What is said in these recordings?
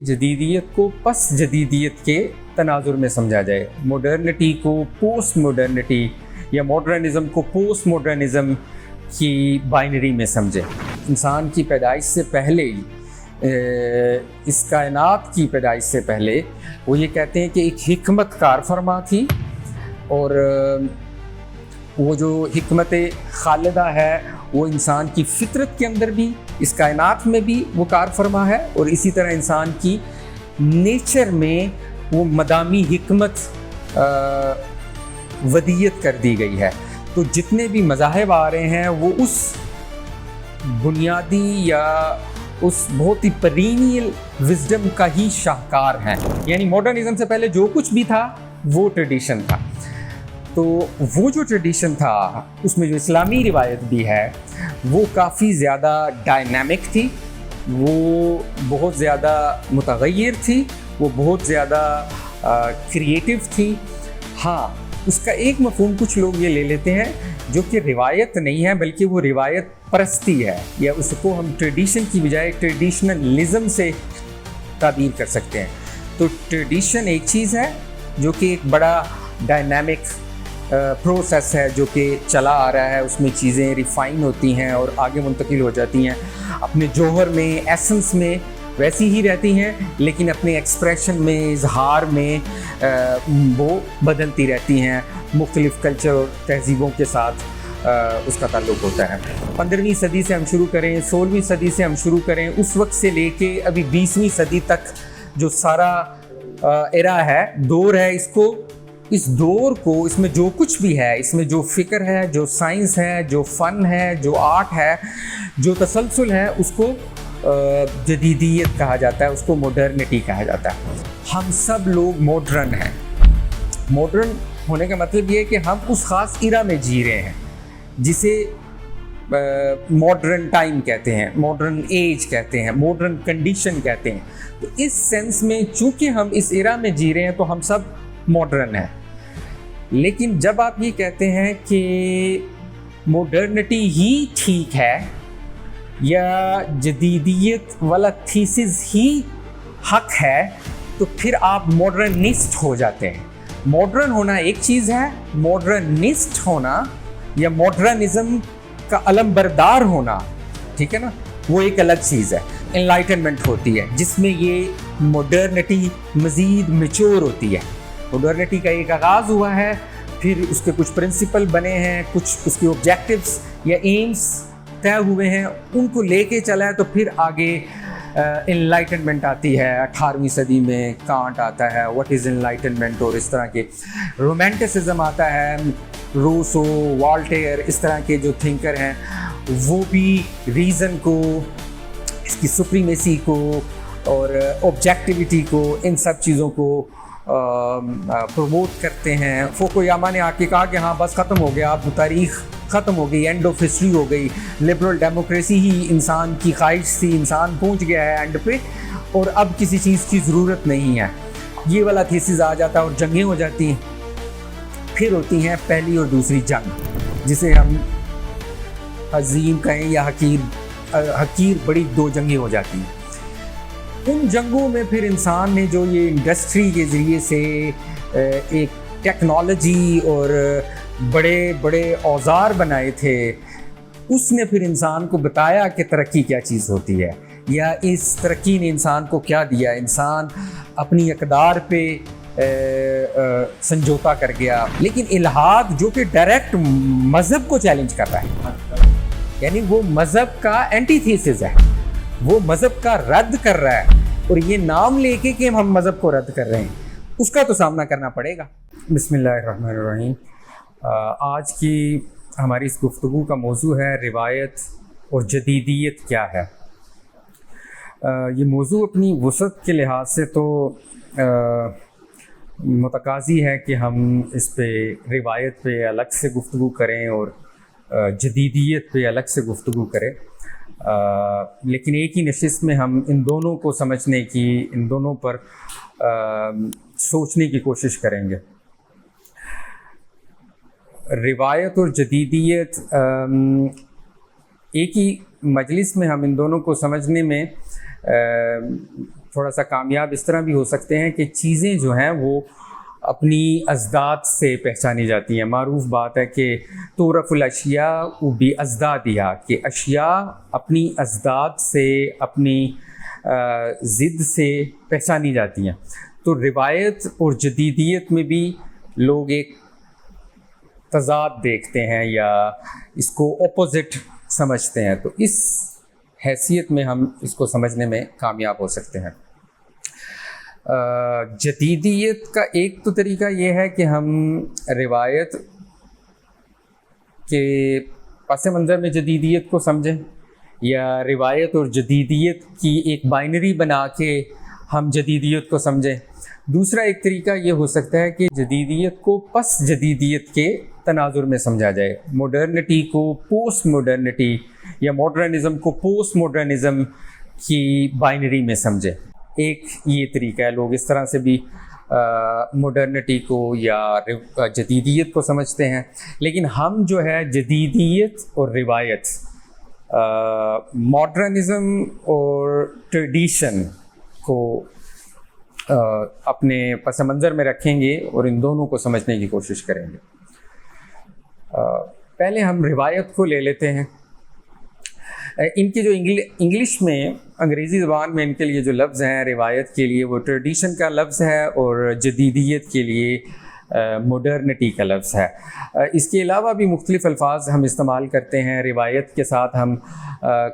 جدیدیت کو پس جدیدیت کے تناظر میں سمجھا جائے، ماڈرنٹی کو پوسٹ ماڈرنٹی یا ماڈرنزم کو پوسٹ ماڈرنزم کی بائنری میں سمجھے۔ انسان کی پیدائش سے پہلے ہی، اس کائنات کی پیدائش سے پہلے وہ یہ کہتے ہیں کہ ایک حکمت کار فرما تھی، اور وہ جو حکمت خالدہ ہے وہ انسان کی فطرت کے اندر بھی، اس کائنات میں بھی وہ کار فرما ہے، اور اسی طرح انسان کی نیچر میں وہ مدامی حکمت ودیت کر دی گئی ہے۔ تو جتنے بھی مذاہب آ رہے ہیں وہ اس بنیادی یا اس بہت ہی پرینیل وزڈم کا ہی شاہکار ہیں، یعنی ماڈرنزم سے پہلے جو کچھ بھی تھا وہ ٹریڈیشن تھا۔ تو وہ جو ٹریڈیشن تھا اس میں جو اسلامی روایت بھی ہے وہ کافی زیادہ ڈائنامک تھی، وہ بہت زیادہ متغیر تھی، وہ بہت زیادہ کریٹیو تھی۔ ہاں، اس کا ایک مفہوم کچھ لوگ یہ لے لیتے ہیں جو کہ روایت نہیں ہے بلکہ وہ روایت پرستی ہے، یا اس کو ہم ٹریڈیشن کی بجائے ٹریڈیشنلزم سے تعبیر کر سکتے ہیں۔ تو ٹریڈیشن ایک چیز ہے جو کہ ایک بڑا ڈائنامک پروسیس ہے جو کہ چلا آ رہا ہے، اس میں چیزیں ریفائن ہوتی ہیں اور آگے منتقل ہو جاتی ہیں، اپنے جوہر میں، ایسنس میں ویسی ہی رہتی ہیں، لیکن اپنے ایکسپریشن میں، اظہار میں وہ بدلتی رہتی ہیں، مختلف کلچر اور تہذیبوں کے ساتھ اس کا تعلق ہوتا ہے۔ 15ویں صدی سے ہم شروع کریں، 16ویں صدی سے ہم شروع کریں، اس وقت سے لے کے ابھی 20ویں صدی تک جو سارا ایرا ہے، دور ہے، اس دور کو، اس میں جو کچھ بھی ہے، اس میں جو فکر ہے، جو سائنس ہے، جو فن ہے، جو آرٹ ہے، جو تسلسل ہے، اس کو جدیدیت کہا جاتا ہے، اس کو ماڈرنٹی کہا جاتا ہے۔ ہم سب لوگ ماڈرن ہیں۔ ماڈرن ہونے کا مطلب یہ ہے کہ ہم اس خاص ایرا میں جی رہے ہیں جسے ماڈرن ٹائم کہتے ہیں، ماڈرن ایج کہتے ہیں، ماڈرن کنڈیشن کہتے ہیں۔ تو اس سینس میں چونکہ ہم اس ایرا میں جی رہے ہیں تو ہم سب ماڈرن ہیں۔ لیکن جب آپ یہ کہتے ہیں کہ ماڈرنٹی ہی ٹھیک ہے یا جدیدیت والا تھیسس ہی حق ہے، تو پھر آپ ماڈرنسٹ ہو جاتے ہیں۔ ماڈرن ہونا ایک چیز ہے، ماڈرنسٹ ہونا یا ماڈرنزم کا علم بردار ہونا، ٹھیک ہے نا، وہ ایک الگ چیز ہے۔ انلائٹنمنٹ ہوتی ہے جس میں یہ ماڈرنٹی مزید میچور ہوتی ہے۔ ماڈرنٹی کا ایک آغاز ہوا ہے، پھر اس کے کچھ پرنسپل بنے ہیں، کچھ اس کے آبجیکٹیوز یا ایمز طے ہوئے ہیں، ان کو لے کے چلا ہے، تو پھر آگے انلائٹنمنٹ آتی ہے۔ 18ویں صدی میں کانٹ آتا ہے، واٹ از انلائٹنمنٹ، اور اس طرح کے رومانٹسزم آتا ہے، روسو، والٹیر، اس طرح کے جو تھنکر ہیں وہ بھی ریزن کو، اس کی سپریمیسی کو اور آبجیکٹیوٹی کو، ان سب چیزوں کو پروموٹ کرتے ہیں۔ فوکویاما نے آ کے کہا کہ ہاں بس ختم ہو گیا، اب تاریخ ختم ہو گئی، اینڈ آف ہسٹری ہو گئی، لبرل ڈیموکریسی ہی انسان کی خواہش تھی، انسان پہنچ گیا ہے اینڈ پہ، اور اب کسی چیز کی ضرورت نہیں ہے۔ یہ والا تھیسس آ جاتا ہے اور جنگیں ہو جاتی ہیں۔ پھر ہوتی ہیں پہلی اور دوسری جنگ، جسے ہم عظیم کہیں یا حقیر بڑی دو جنگیں ہو جاتی ہیں۔ ان جنگوں میں پھر انسان نے جو یہ انڈسٹری کے ذریعے سے ایک ٹیکنالوجی اور بڑے بڑے اوزار بنائے تھے، اس نے پھر انسان کو بتایا کہ ترقی کیا چیز ہوتی ہے، یا اس ترقی نے انسان کو کیا دیا۔ انسان اپنی اقدار پہ سمجھوتا کر گیا، لیکن الحاد جو کہ ڈائریکٹ مذہب کو چیلنج کر رہا ہے، یعنی وہ مذہب کا اینٹی تھیسس ہے، وہ مذہب کا رد کر رہا ہے، اور یہ نام لے کے کہ ہم مذہب کو رد کر رہے ہیں، اس کا تو سامنا کرنا پڑے گا۔ بسم اللہ الرحمن الرحیم۔ آج کی ہماری اس گفتگو کا موضوع ہے روایت اور جدیدیت کیا ہے۔ یہ موضوع اپنی وسعت کے لحاظ سے تو متقاضی ہے کہ ہم اس پہ روایت پہ الگ سے گفتگو کریں اور جدیدیت پہ الگ سے گفتگو کریں، لیکن ایک ہی نشست میں ہم ان دونوں کو سمجھنے کی، ان دونوں پر سوچنے کی کوشش کریں گے۔ روایت اور جدیدیت ایک ہی مجلس میں ہم ان دونوں کو سمجھنے میں تھوڑا سا کامیاب اس طرح بھی ہو سکتے ہیں کہ چیزیں جو ہیں وہ اپنی اضداد سے پہچانی جاتی ہیں. معروف بات ہے کہ تعرف الاشیاء بازدادها، کہ اشیاء اپنی اضداد سے، اپنی ضد سے پہچانی جاتی ہیں. تو روایت اور جدیدیت میں بھی لوگ ایک تضاد دیکھتے ہیں یا اس کو اپوزٹ سمجھتے ہیں. تو اس حیثیت میں ہم اس کو سمجھنے میں کامیاب ہو سکتے ہیں. جدیدیت کا ایک تو طریقہ یہ ہے کہ ہم روایت کے پس منظر میں جدیدیت کو سمجھیں، یا روایت اور جدیدیت کی ایک بائنری بنا کے ہم جدیدیت کو سمجھیں. دوسرا ایک طریقہ یہ ہو سکتا ہے کہ جدیدیت کو پس جدیدیت کے تناظر میں سمجھا جائے، ماڈرنٹی کو پوسٹ ماڈرنٹی یا ماڈرنزم کو پوسٹ ماڈرنزم کی بائنری میں سمجھے. ایک یہ طریقہ ہے، لوگ اس طرح سے بھی ماڈرنٹی کو یا جدیدیت کو سمجھتے ہیں. لیکن ہم جو ہے جدیدیت اور روایت، ماڈرنزم اور ٹریڈیشن کو اپنے پس منظر میں رکھیں گے اور ان دونوں کو سمجھنے کی کوشش کریں گے. پہلے ہم روایت کو لے لیتے ہیں. ان کی جو انگلش میں، انگریزی زبان میں ان کے لیے جو لفظ ہیں روایت کے لیے، وہ ٹریڈیشن کا لفظ ہے، اور جدیدیت کے لیے ماڈرنٹی کا لفظ ہے. اس کے علاوہ بھی مختلف الفاظ ہم استعمال کرتے ہیں. روایت کے ساتھ ہم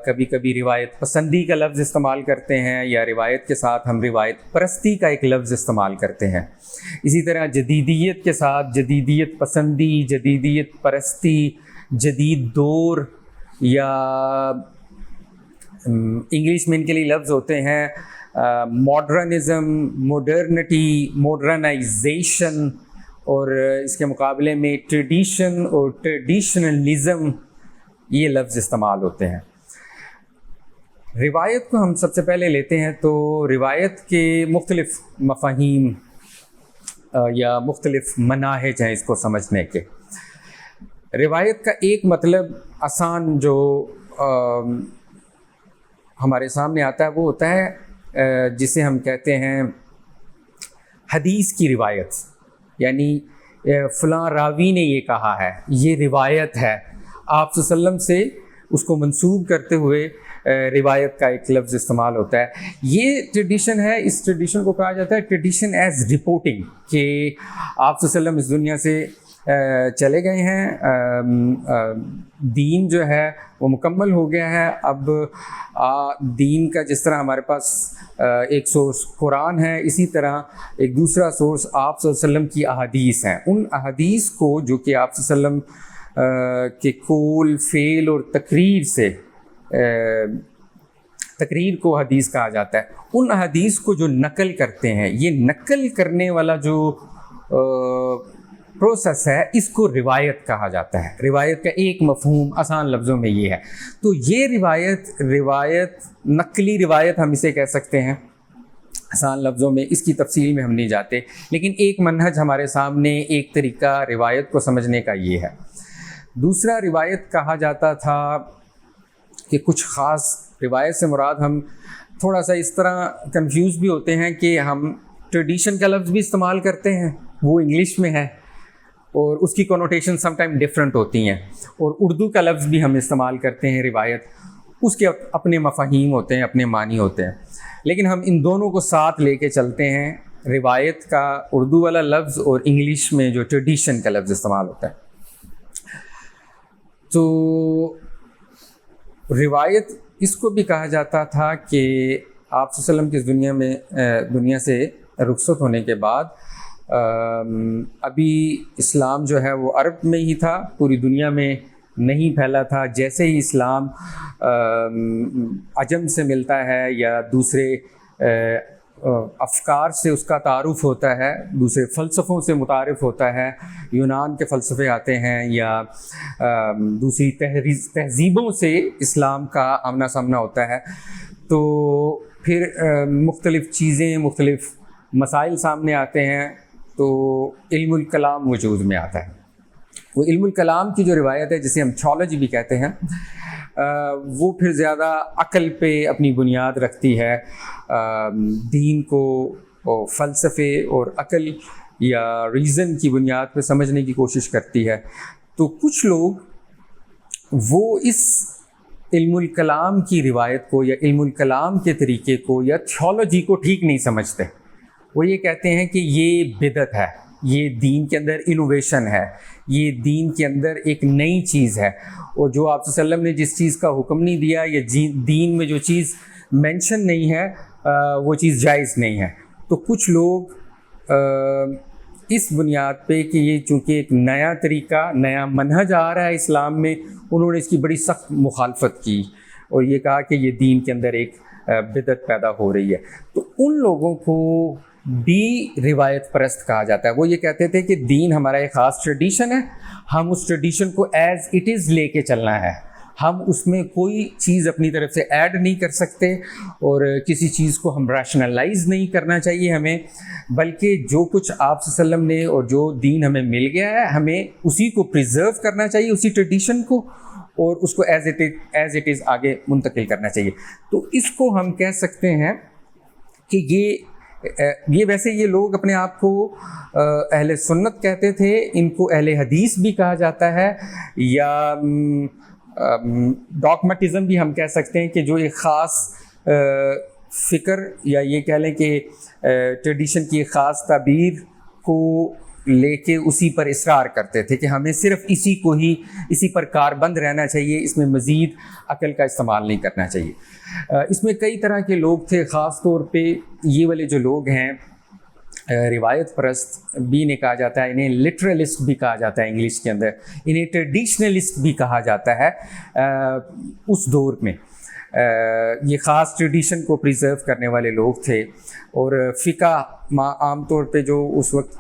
کبھی کبھی روایت پسندی کا لفظ استعمال کرتے ہیں، یا روایت کے ساتھ ہم روایت پرستی کا ایک لفظ استعمال کرتے ہیں. اسی طرح جدیدیت کے ساتھ جدیدیت پسندی، جدیدیت پرستی، جدید دور، یا انگلش میں ان کے لیے لفظ ہوتے ہیں ماڈرنزم، ماڈرنٹی، ماڈرنائزیشن، اور اس کے مقابلے میں ٹریڈیشن اور ٹریڈیشنلزم، یہ لفظ استعمال ہوتے ہیں. روایت کو ہم سب سے پہلے لیتے ہیں تو روایت کے مختلف مفاہیم یا مختلف مناہج ہیں اس کو سمجھنے کے. روایت کا ایک مطلب آسان جو ہمارے سامنے آتا ہے وہ ہوتا ہے جسے ہم کہتے ہیں حدیث کی روایت. یعنی فلاں راوی نے یہ کہا ہے، یہ روایت ہے. آپ صلی اللہ علیہ وسلم سے اس کو منسوب کرتے ہوئے روایت کا ایک لفظ استعمال ہوتا ہے. یہ ٹریڈیشن ہے. اس ٹریڈیشن کو کہا جاتا ہے ٹریڈیشن ایز رپورٹنگ، کہ آپ صلی اللہ علیہ وسلم اس دنیا سے چلے گئے ہیں، دین جو ہے وہ مکمل ہو گیا ہے. اب دین کا جس طرح ہمارے پاس ایک سورس قرآن ہے، اسی طرح ایک دوسرا سورس آپ صلی اللہ علیہ وسلم کی احادیث ہیں. ان احادیث کو جو کہ آپ صلی اللہ علیہ وسلم کے قول، فعل اور تقریر سے، تقریر کو حدیث کہا جاتا ہے، ان احادیث کو جو نقل کرتے ہیں، یہ نقل کرنے والا جو پروسیس ہے، اس کو روایت کہا جاتا ہے. روایت کا ایک مفہوم آسان لفظوں میں یہ ہے. تو یہ روایت نقلی روایت ہم اسے کہہ سکتے ہیں آسان لفظوں میں. اس کی تفصیل میں ہم نہیں جاتے، لیکن ایک منہج ہمارے سامنے، ایک طریقہ روایت کو سمجھنے کا یہ ہے. دوسرا، روایت کہا جاتا تھا کہ کچھ خاص روایت سے مراد، ہم تھوڑا سا اس طرح کنفیوز بھی ہوتے ہیں کہ ہم ٹریڈیشن کا لفظ بھی استعمال کرتے ہیں، وہ انگلش میں ہے اور اس کی کنوٹیشن سم ٹائم ڈفرینٹ ہوتی ہیں، اور اردو کا لفظ بھی ہم استعمال کرتے ہیں روایت، اس کے اپنے مفاہیم ہوتے ہیں، اپنے معنی ہوتے ہیں. لیکن ہم ان دونوں کو ساتھ لے کے چلتے ہیں، روایت کا اردو والا لفظ اور انگلش میں جو ٹریڈیشن کا لفظ استعمال ہوتا ہے. تو روایت اس کو بھی کہا جاتا تھا کہ آپ صلی اللہ علیہ وسلم کی اس دنیا سے رخصت ہونے کے بعد ابھی اسلام جو ہے وہ عرب میں ہی تھا، پوری دنیا میں نہیں پھیلا تھا. جیسے ہی اسلام عجم سے ملتا ہے یا دوسرے افکار سے اس کا تعارف ہوتا ہے، دوسرے فلسفوں سے متعارف ہوتا ہے، یونان کے فلسفے آتے ہیں یا دوسری تہذیبوں سے اسلام کا آمنا سامنا ہوتا ہے، تو پھر مختلف چیزیں، مختلف مسائل سامنے آتے ہیں، تو علم الکلام وجود میں آتا ہے. وہ علم الکلام کی جو روایت ہے، جسے ہم تھیولوجی بھی کہتے ہیں، وہ پھر زیادہ عقل پہ اپنی بنیاد رکھتی ہے، دین کو فلسفے اور عقل یا ریزن کی بنیاد پہ سمجھنے کی کوشش کرتی ہے۔ تو کچھ لوگ وہ اس علم الکلام کی روایت کو یا علم الکلام کے طریقے کو یا تھیولوجی کو ٹھیک نہیں سمجھتے۔ وہ یہ کہتے ہیں کہ یہ بدعت ہے، یہ دین کے اندر انوویشن ہے، یہ دین کے اندر ایک نئی چیز ہے، اور جو آپ صلی اللہ علیہ وسلم نے جس چیز کا حکم نہیں دیا یا دین میں جو چیز مینشن نہیں ہے وہ چیز جائز نہیں ہے۔ تو کچھ لوگ اس بنیاد پہ کہ یہ چونکہ ایک نیا طریقہ، نیا منہج آ رہا ہے اسلام میں، انہوں نے اس کی بڑی سخت مخالفت کی اور یہ کہا کہ یہ دین کے اندر ایک بدعت پیدا ہو رہی ہے۔ تو ان لوگوں کو بھی روایت پرست کہا جاتا ہے۔ وہ یہ کہتے تھے کہ دین ہمارا ایک خاص ٹریڈیشن ہے، ہم اس ٹریڈیشن کو ایز اٹ از لے کے چلنا ہے، ہم اس میں کوئی چیز اپنی طرف سے ایڈ نہیں کر سکتے اور کسی چیز کو ہم ریشنلائز نہیں کرنا چاہیے ہمیں، بلکہ جو کچھ آپ صلی اللہ علیہ وسلم نے اور جو دین ہمیں مل گیا ہے ہمیں اسی کو پریزرو کرنا چاہیے، اسی ٹریڈیشن کو، اور اس کو ایز اٹ از آگے منتقل کرنا چاہیے۔ تو اس کو ہم کہہ سکتے ہیں کہ یہ ویسے یہ لوگ اپنے آپ کو اہل سنت کہتے تھے، ان کو اہل حدیث بھی کہا جاتا ہے، یا ڈاگمٹزم بھی ہم کہہ سکتے ہیں کہ جو ایک خاص فکر یا یہ کہہ لیں کہ ٹریڈیشن کی ایک خاص تعبیر کو لے کے اسی پر اصرار کرتے تھے کہ ہمیں صرف اسی پر کاربند رہنا چاہیے، اس میں مزید عقل کا استعمال نہیں کرنا چاہیے۔ اس میں کئی طرح کے لوگ تھے، خاص طور پہ یہ والے جو لوگ ہیں روایت پرست بھی انہیں کہا جاتا ہے، انہیں لٹرلسٹ بھی کہا جاتا ہے انگلش کے اندر، انہیں ٹریڈیشنلسٹ بھی کہا جاتا ہے۔ اس دور میں یہ خاص ٹریڈیشن کو پریزرو کرنے والے لوگ تھے، اور فقہ عام طور پہ جو اس وقت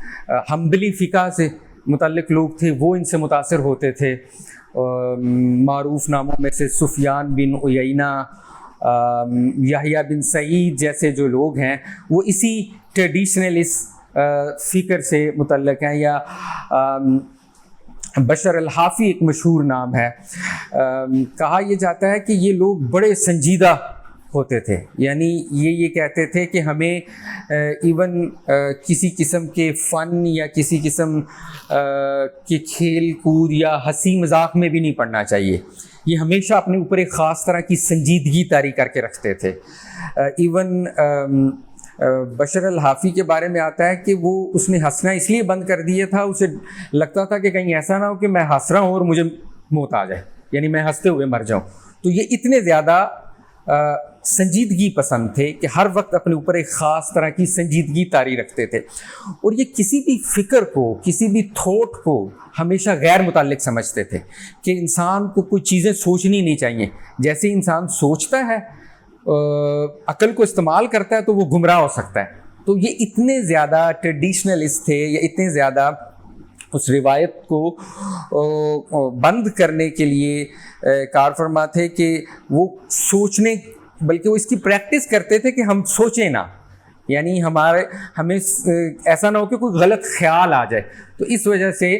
حنبلی فقہ سے متعلق لوگ تھے وہ ان سے متاثر ہوتے تھے۔ معروف ناموں میں سے سفیان بن عیینہ، یحییٰ بن سعید جیسے جو لوگ ہیں وہ اسی ٹریڈیشنلسٹ فکر سے متعلق ہیں، یا بشر الحافی ایک مشہور نام ہے۔ کہا یہ جاتا ہے کہ یہ لوگ بڑے سنجیدہ ہوتے تھے، یعنی یہ کہتے تھے کہ ہمیں ایون کسی قسم کے فن یا کسی قسم کے کھیل کود یا ہنسی مذاق میں بھی نہیں پڑنا چاہیے، یہ ہمیشہ اپنے اوپر ایک خاص طرح کی سنجیدگی طاری کر کے رکھتے تھے۔ ایون بشر الحافی کے بارے میں آتا ہے کہ اس نے ہنسنا اس لیے بند کر دیا تھا، اسے لگتا تھا کہ کہیں ایسا نہ ہو کہ میں ہنس رہا ہوں اور مجھے موت آ جائے، یعنی میں ہنستے ہوئے مر جاؤں۔ تو یہ اتنے زیادہ سنجیدگی پسند تھے کہ ہر وقت اپنے اوپر ایک خاص طرح کی سنجیدگی طاری رکھتے تھے، اور یہ کسی بھی فکر کو، کسی بھی تھوٹ کو ہمیشہ غیر متعلق سمجھتے تھے کہ انسان کو کوئی چیزیں سوچنی نہیں چاہیے، جیسے انسان سوچتا ہے، عقل کو استعمال کرتا ہے تو وہ گمراہ ہو سکتا ہے۔ تو یہ اتنے زیادہ ٹریڈیشنلسٹ تھے، یا اتنے زیادہ اس روایت کو بند کرنے کے لیے کار فرما تھے کہ وہ سوچنے، بلکہ وہ اس کی پریکٹس کرتے تھے کہ ہم سوچیں نہ، یعنی ہمیں ایسا نہ ہو کہ کوئی غلط خیال آ جائے۔ تو اس وجہ سے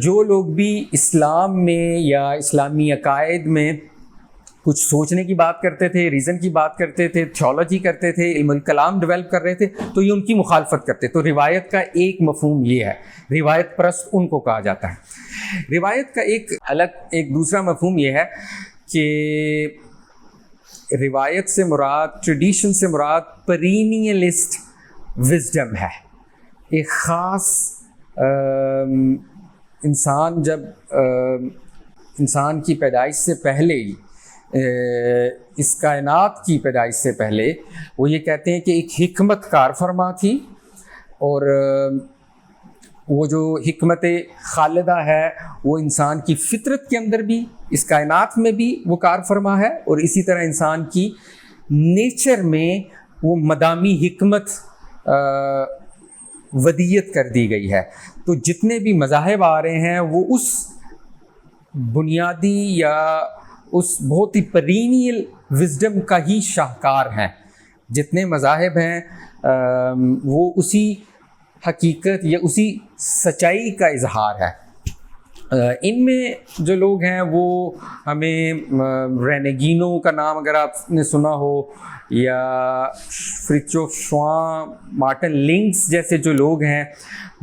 جو لوگ بھی اسلام میں یا اسلامی عقائد میں کچھ سوچنے کی بات کرتے تھے، ریزن کی بات کرتے تھے، تھیولوجی کرتے تھے، علم الکلام ڈیولپ کر رہے تھے، تو یہ ان کی مخالفت کرتے۔ تو روایت کا ایک مفہوم یہ ہے، روایت پرست ان کو کہا جاتا ہے۔ روایت کا ایک دوسرا مفہوم یہ ہے کہ روایت سے مراد، ٹریڈیشن سے مراد پرینیلسٹ وزڈم ہے، ایک خاص انسان کی پیدائش سے پہلے ہی، اس کائنات کی پیدائش سے پہلے، وہ یہ کہتے ہیں کہ ایک حکمت کار فرما تھی، اور وہ جو حکمت خالدہ ہے وہ انسان کی فطرت کے اندر بھی، اس کائنات میں بھی وہ کار فرما ہے، اور اسی طرح انسان کی نیچر میں وہ مدامی حکمت ودیت کر دی گئی ہے۔ تو جتنے بھی مذاہب آ رہے ہیں وہ اس بنیادی یا اس بہت ہی پرینیل وزڈم کا ہی شاہکار ہیں۔ جتنے مذاہب ہیں وہ اسی حقیقت یا اسی سچائی کا اظہار ہے۔ ان میں جو لوگ ہیں وہ ہمیں رینیگینو کا نام اگر آپ نے سنا ہو، یا فریٹجوف شواں، مارٹن لنکس جیسے جو لوگ ہیں،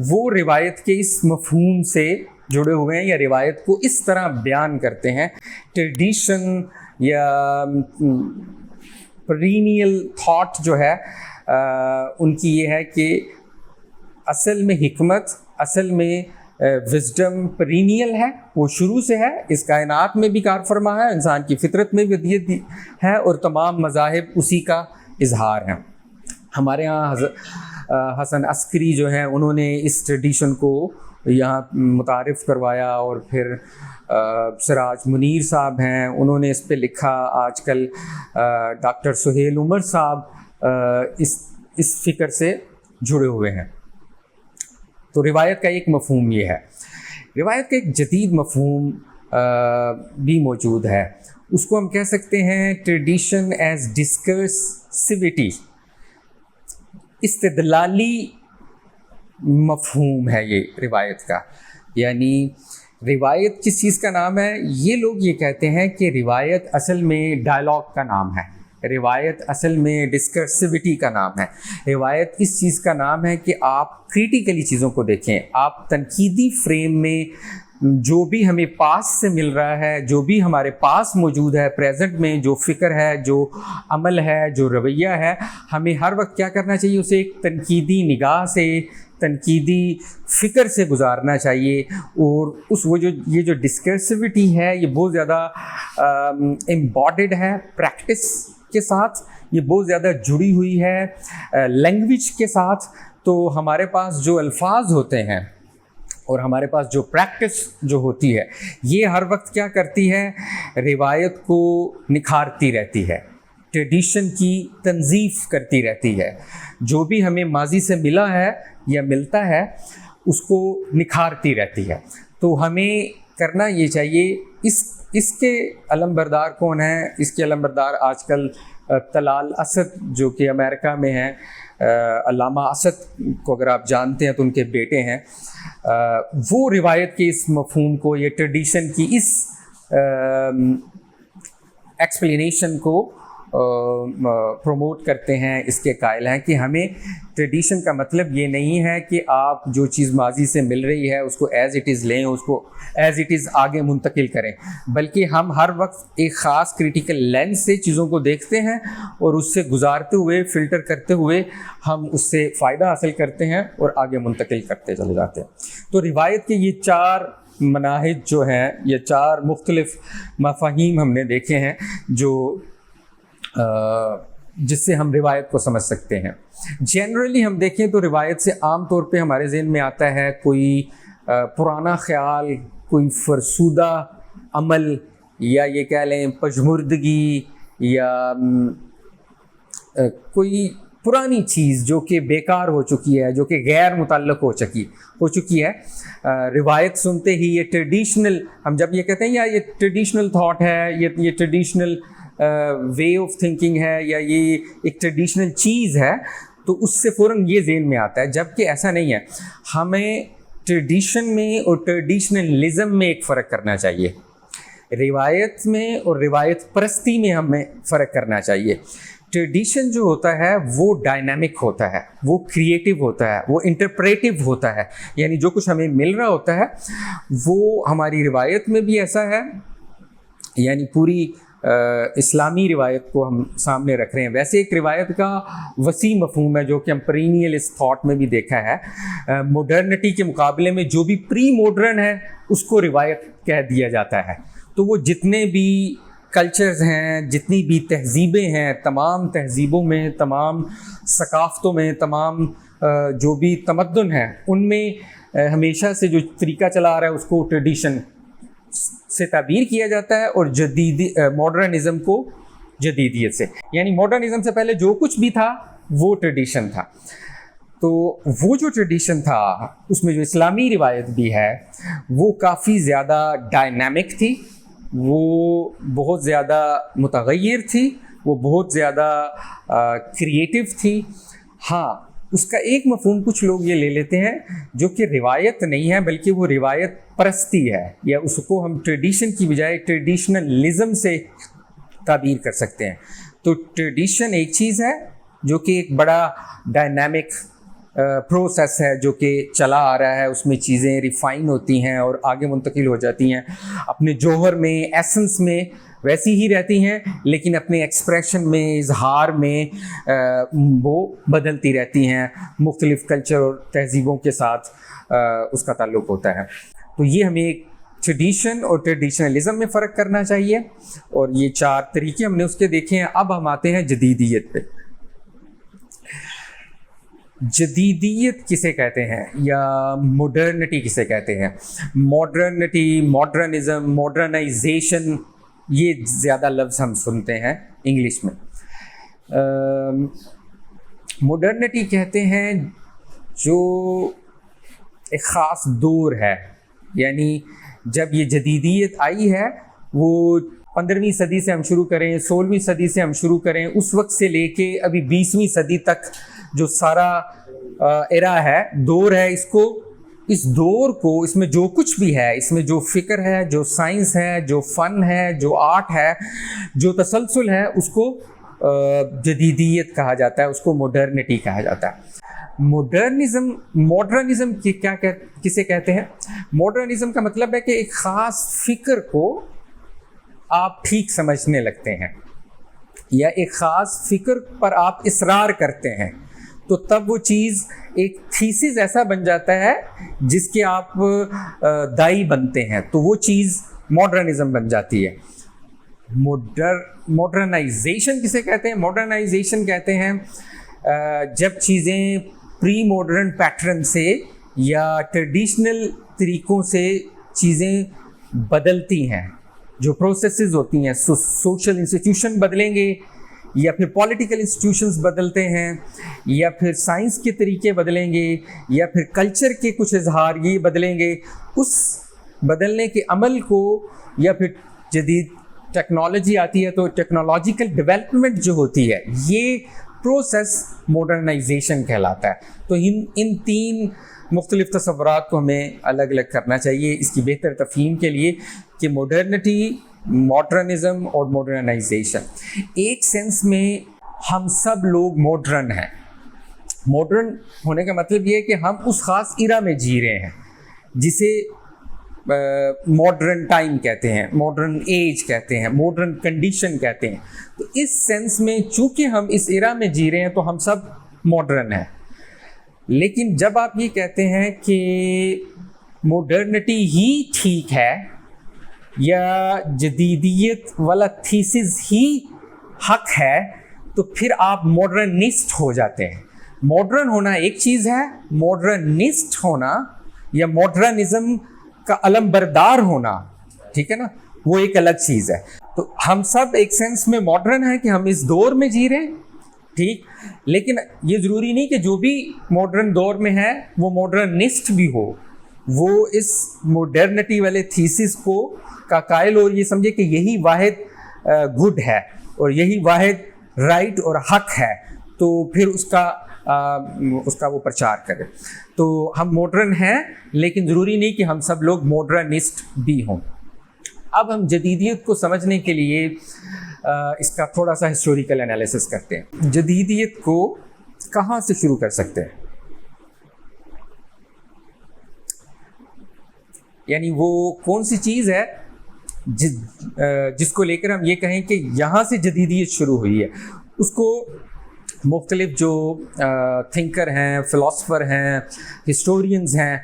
وہ روایت کے اس مفہوم سے جڑے ہوئے ہیں یا روایت کو اس طرح بیان کرتے ہیں. ٹریڈیشن یا پرینیل تھاٹ جو ہے ان کی یہ ہے کہ اصل میں حکمت، اصل میں وزڈم پرینیل ہے، وہ شروع سے ہے، اس کائنات میں بھی کار فرما ہے، انسان کی فطرت میں بھی ہے، اور تمام مذاہب اسی کا اظہار ہیں. ہمارے ہاں حسن عسکری جو ہیں انہوں نے اس ٹریڈیشن کو یہاں متعارف کروایا، اور پھر سراج منیر صاحب ہیں انہوں نے اس پہ لکھا. آج کل ڈاکٹر سہیل عمر صاحب اس فکر سے جڑے ہوئے ہیں. تو روایت کا ایک مفہوم یہ ہے. روایت کا ایک جدید مفہوم بھی موجود ہے، اس کو ہم کہہ سکتے ہیں ٹریڈیشن ایز ڈسکرسیوٹی. استدلالی مفہوم ہے یہ روایت کا. یعنی روایت کس چیز کا نام ہے؟ یہ لوگ یہ کہتے ہیں کہ روایت اصل میں ڈائلاگ کا نام ہے، روایت اصل میں ڈسکرسیوٹی کا نام ہے. روایت اس چیز کا نام ہے کہ آپ کریٹیکلی چیزوں کو دیکھیں، آپ تنقیدی فریم میں جو بھی ہمیں پاس سے مل رہا ہے، جو بھی ہمارے پاس موجود ہے پریزنٹ میں، جو فکر ہے، جو عمل ہے، جو رویہ ہے، ہمیں ہر وقت کیا کرنا چاہیے؟ اسے ایک تنقیدی نگاہ سے، تنقیدی فکر سے گزارنا چاہیے. اور یہ جو ڈسکرسیوٹی ہے یہ بہت زیادہ امباڈیڈ ہے پریکٹس کے ساتھ، یہ بہت زیادہ جڑی ہوئی ہے لینگویج کے ساتھ. تو ہمارے پاس جو الفاظ ہوتے ہیں اور ہمارے پاس جو پریکٹس جو ہوتی ہے، یہ ہر وقت کیا کرتی ہے؟ روایت کو نکھارتی رہتی ہے، ٹریڈیشن کی تنظیف کرتی رہتی ہے. جو بھی ہمیں ماضی سے ملا ہے یا ملتا ہے اس کو نکھارتی رہتی ہے. تو ہمیں کرنا یہ چاہیے. اس کے علم بردار کون ہیں؟ اس کے علم بردار آج کل طلال اسد جو کہ امریکہ میں ہیں، علامہ اسد کو اگر آپ جانتے ہیں تو ان کے بیٹے ہیں. وہ روایت کے اس مفہوم کو، یہ ٹریڈیشن کی اس ایکسپلینیشن کو پروموٹ کرتے ہیں. اس کے قائل ہیں کہ ہمیں ٹریڈیشن کا مطلب یہ نہیں ہے کہ آپ جو چیز ماضی سے مل رہی ہے اس کو ایز اٹ از لیں، اس کو ایز اٹ از آگے منتقل کریں، بلکہ ہم ہر وقت ایک خاص کریٹیکل لینس سے چیزوں کو دیکھتے ہیں اور اس سے گزارتے ہوئے، فلٹر کرتے ہوئے ہم اس سے فائدہ حاصل کرتے ہیں اور آگے منتقل کرتے چلے جاتے ہیں. تو روایت کے یہ 4 مناہج جو ہیں، یہ 4 مختلف مفاہیم ہم نے دیکھے ہیں جو جس سے ہم روایت کو سمجھ سکتے ہیں. جنرلی ہم دیکھیں تو روایت سے عام طور پہ ہمارے ذہن میں آتا ہے کوئی پرانا خیال، کوئی فرسودہ عمل، یا یہ کہہ لیں پژمردگی، یا کوئی پرانی چیز جو کہ بیکار ہو چکی ہے، جو کہ غیر متعلق ہو چکی ہے. روایت سنتے ہی یہ ٹریڈیشنل، ہم جب یہ کہتے ہیں یا یہ ٹریڈیشنل تھاٹ ہے، یہ ٹریڈیشنل وے آف تھنکنگ ہے، یا یہ ایک ٹریڈیشنل چیز ہے، تو اس سے فوراً یہ ذہن میں آتا ہے. جبکہ ایسا نہیں ہے. ہمیں ٹریڈیشن میں اور ٹریڈیشنلزم میں ایک فرق کرنا چاہیے. روایت میں اور روایت پرستی میں ہمیں فرق کرنا چاہیے. ٹریڈیشن جو ہوتا ہے وہ ڈائنامک ہوتا ہے، وہ کریٹیو ہوتا ہے، وہ انٹرپریٹیو ہوتا ہے. یعنی جو کچھ ہمیں مل رہا ہوتا ہے وہ ہماری روایت میں بھی ایسا ہے. یعنی پوری اسلامی روایت کو ہم سامنے رکھ رہے ہیں. ویسے ایک روایت کا وسیع مفہوم ہے جو کہ ہم پرینیل اس تھاٹ میں بھی دیکھا ہے. ماڈرنٹی کے مقابلے میں جو بھی پری ماڈرن ہے اس کو روایت کہہ دیا جاتا ہے. تو وہ جتنے بھی کلچرز ہیں، جتنی بھی تہذیبیں ہیں، تمام تہذیبوں میں، تمام ثقافتوں میں، تمام جو بھی تمدن ہیں ان میں ہمیشہ سے جو طریقہ چلا آ رہا ہے اس کو ٹریڈیشن سے تعبیر کیا جاتا ہے، اور ماڈرنزم کو جدیدیت سے. یعنی ماڈرنزم سے پہلے جو کچھ بھی تھا وہ ٹریڈیشن تھا. تو وہ جو ٹریڈیشن تھا اس میں جو اسلامی روایت بھی ہے وہ کافی زیادہ ڈائنامک تھی، وہ بہت زیادہ متغیر تھی، وہ بہت زیادہ کریٹیو تھی. ہاں، اس کا ایک مفہوم کچھ لوگ یہ لے لیتے ہیں جو کہ روایت نہیں ہے بلکہ وہ روایت پرستی ہے، یا اس کو ہم ٹریڈیشن کی بجائے ٹریڈیشنلزم سے تعبیر کر سکتے ہیں۔ تو ٹریڈیشن ایک چیز ہے جو کہ ایک بڑا ڈائنامک پروسیس ہے جو کہ چلا آ رہا ہے، اس میں چیزیں ریفائن ہوتی ہیں اور آگے منتقل ہو جاتی ہیں، اپنے جوہر میں، ایسنس میں ویسی ہی رہتی ہیں، لیکن اپنے ایکسپریشن میں، اظہار میں وہ بدلتی رہتی ہیں، مختلف کلچر اور تہذیبوں کے ساتھ اس کا تعلق ہوتا ہے۔ تو یہ ہمیں ایک ٹریڈیشن اور ٹریڈیشنلزم میں فرق کرنا چاہیے، اور یہ 4 طریقے ہم نے اس کے دیکھے ہیں۔ اب ہم آتے ہیں جدیدیت پہ۔ جدیدیت کسے کہتے ہیں یا ماڈرنٹی کسے کہتے ہیں؟ ماڈرنٹی، ماڈرنزم، ماڈرنائزیشن، یہ زیادہ لفظ ہم سنتے ہیں انگلش میں۔ ماڈرنٹی کہتے ہیں جو ایک خاص دور ہے، یعنی جب یہ جدیدیت آئی ہے وہ 15ویں صدی سے ہم شروع کریں، 16ویں صدی سے ہم شروع کریں، اس وقت سے لے کے ابھی 20ویں صدی تک جو سارا ایرا ہے، دور ہے، اس دور کو، اس میں جو کچھ بھی ہے، اس میں جو فکر ہے، جو سائنس ہے، جو فن ہے، جو آرٹ ہے، جو تسلسل ہے، اس کو جدیدیت کہا جاتا ہے، اس کو ماڈرنٹی کہا جاتا ہے۔ ماڈرنزم کسے کہتے ہیں؟ ماڈرنزم کا مطلب ہے کہ ایک خاص فکر کو آپ ٹھیک سمجھنے لگتے ہیں، یا ایک خاص فکر پر آپ اصرار کرتے ہیں، تو تب وہ چیز ایک تھیسس ایسا بن جاتا ہے جس کے آپ دائی بنتے ہیں، تو وہ چیز ماڈرنزم بن جاتی ہے۔ ماڈرنائزیشن کسے کہتے ہیں؟ ماڈرنائزیشن کہتے ہیں جب چیزیں پری ماڈرن پیٹرن سے یا ٹریڈیشنل طریقوں سے چیزیں بدلتی ہیں، جو پروسیسز ہوتی ہیں، سوشل انسٹیٹیوشن بدلیں گے، یا پھر پولیٹیکل انسٹیٹیوشنز بدلتے ہیں، یا پھر سائنس کے طریقے بدلیں گے، یا پھر کلچر کے کچھ اظہار یہ بدلیں گے، اس بدلنے کے عمل کو، یا پھر جدید ٹیکنالوجی آتی ہے تو ٹیکنالوجیکل ڈیولپمنٹ جو ہوتی ہے، یہ پروسیس ماڈرنائزیشن کہلاتا ہے۔ تو ان 3 مختلف تصورات کو ہمیں الگ الگ کرنا چاہیے اس کی بہتر تفہیم کے لیے، کہ ماڈرنٹی، ماڈرنزم اور ماڈرنائزیشن۔ ایک سینس میں ہم سب لوگ ماڈرن ہیں۔ ماڈرن ہونے کا مطلب یہ ہے کہ ہم اس خاص ایرا میں جی رہے ہیں جسے ماڈرن ٹائم کہتے ہیں، ماڈرن ایج کہتے ہیں، ماڈرن کنڈیشن کہتے ہیں۔ تو اس سینس میں چونکہ ہم اس ایرا میں جی رہے ہیں تو ہم سب ماڈرن ہیں۔ لیکن جب آپ یہ کہتے ہیں کہ ماڈرنٹی ہی ٹھیک ہے یا جدیدیت والا تھیسس ہی حق ہے، تو پھر آپ ماڈرنسٹ ہو جاتے ہیں۔ ماڈرن ہونا ایک چیز ہے، ماڈرنسٹ ہونا یا ماڈرنزم کا علم بردار ہونا، ٹھیک ہے نا، وہ ایک الگ چیز ہے۔ تو ہم سب ایک سینس میں ماڈرن ہیں کہ ہم اس دور میں جی رہے ہیں، ٹھیک، لیکن یہ ضروری نہیں کہ جو بھی ماڈرن دور میں ہے وہ ماڈرنسٹ بھی ہو، وہ اس ماڈرنٹی والے تھیسس کو کا قائل ہو، یہ سمجھے کہ یہی واحد گڈ ہے اور یہی واحد رائٹ اور حق ہے، تو پھر اس کا وہ پرچار کرے۔ تو ہم ماڈرن ہیں لیکن ضروری نہیں کہ ہم سب لوگ ماڈرنسٹ بھی ہوں۔ اب ہم جدیدیت کو سمجھنے کے لیے اس کا تھوڑا سا ہسٹوریکل انالیسس کرتے ہیں۔ جدیدیت کو کہاں سے شروع کر سکتے ہیں؟ یعنی وہ کون سی چیز ہے جس کو لے کر ہم یہ کہیں کہ یہاں سے جدیدیت شروع ہوئی ہے؟ اس کو مختلف جو تھنکر ہیں، فلاسفر ہیں، ہسٹورینز ہیں،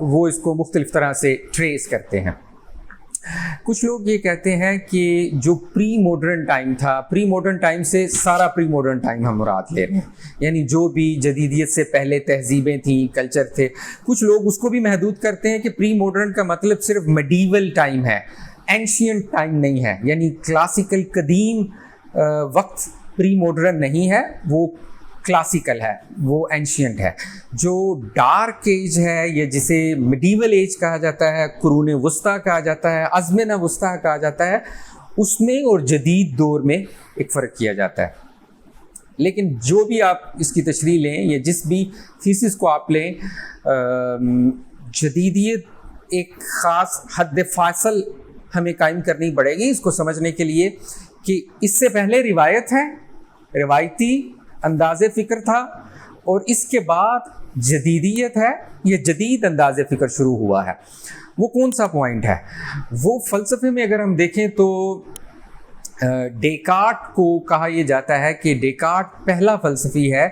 وہ اس کو مختلف طرح سے ٹریس کرتے ہیں۔ کچھ لوگ یہ کہتے ہیں کہ جو پری ماڈرن ٹائم تھا، پری ماڈرن ٹائم سے سارا پری ماڈرن ٹائم ہم مراد لے رہے ہیں، یعنی جو بھی جدیدیت سے پہلے تہذیبیں تھیں، کلچر تھے۔ کچھ لوگ اس کو بھی محدود کرتے ہیں کہ پری ماڈرن کا مطلب صرف میڈیول ٹائم ہے، اینشینٹ ٹائم نہیں ہے، یعنی کلاسیکل قدیم وقت پری ماڈرن نہیں ہے، وہ کلاسیکل ہے، وہ اینشینٹ ہے۔ جو ڈارک ایج ہے یا جسے میڈیول ایج کہا جاتا ہے، قرون وسطیٰ کہا جاتا ہے، ازمنہ وسطیٰ کہا جاتا ہے، اس میں اور جدید دور میں ایک فرق کیا جاتا ہے۔ لیکن جو بھی آپ اس کی تشریح لیں یا جس بھی تھیسس کو آپ لیں، جدیدیت ایک خاص حد فاصل ہمیں قائم کرنی پڑے گی اس کو سمجھنے کے لیے کہ اس سے پہلے روایت ہے، روایتی انداز فکر تھا، اور اس کے بعد جدیدیت ہے، یہ جدید انداز فکر شروع ہوا ہے۔ وہ کون سا پوائنٹ ہے؟ وہ فلسفے میں اگر ہم دیکھیں تو ڈیکارٹ کو کہا یہ جاتا ہے کہ ڈیکارٹ پہلا فلسفی ہے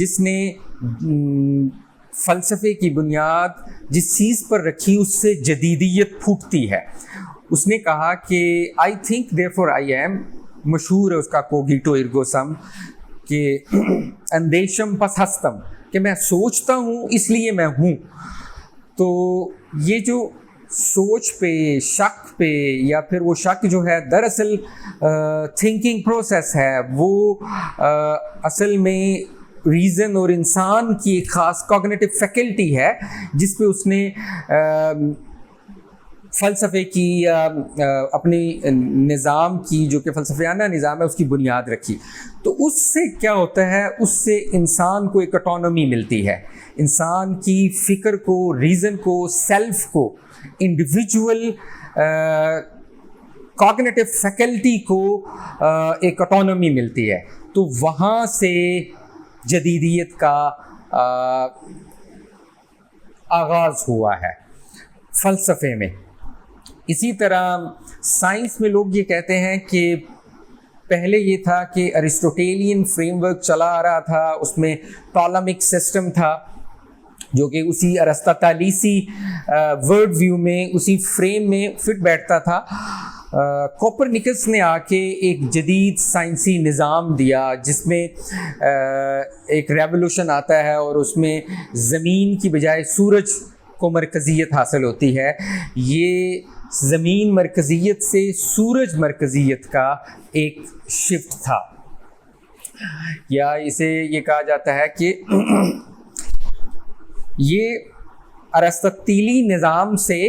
جس نے فلسفے کی بنیاد جس چیز پر رکھی اس سے جدیدیت پھوٹتی ہے۔ اس نے کہا کہ I think therefore I am, مشہور ہے اس کا کوگیٹو ارگو سم، کہ اندیشم پس ہستم، کہ میں سوچتا ہوں اس لیے میں ہوں۔ تو یہ جو سوچ پہ، شک پہ، یا پھر وہ شک جو ہے دراصل تھنکنگ پروسیس ہے، وہ اصل میں ریزن اور انسان کی ایک خاص کوگنیٹو فیکلٹی ہے جس پہ اس نے فلسفے کی اپنی نظام کی، جو کہ فلسفیانہ نظام ہے، اس کی بنیاد رکھی۔ تو اس سے کیا ہوتا ہے؟ اس سے انسان کو ایک اٹانومی ملتی ہے، انسان کی فکر کو، ریزن کو، سیلف کو، انڈیویجول کوگنیٹو فیکلٹی کو ایک اٹانومی ملتی ہے۔ تو وہاں سے جدیدیت کا آغاز ہوا ہے فلسفے میں۔ اسی طرح سائنس میں لوگ یہ کہتے ہیں کہ پہلے یہ تھا کہ ارسطوٹیلین فریم ورک چلا آ رہا تھا، اس میں ٹالمک سسٹم تھا جو کہ اسی ارسطاطالیسی ورلڈ ویو میں، اسی فریم میں فٹ بیٹھتا تھا۔ کوپرنیکس نے آ کے ایک جدید سائنسی نظام دیا جس میں ایک ریولوشن آتا ہے، اور اس میں زمین کی بجائے سورج کو مرکزیت حاصل ہوتی ہے۔ یہ زمین مرکزیت سے سورج مرکزیت کا ایک شفٹ تھا، یا اسے یہ کہا جاتا ہے کہ یہ ارسطاطیلی نظام سے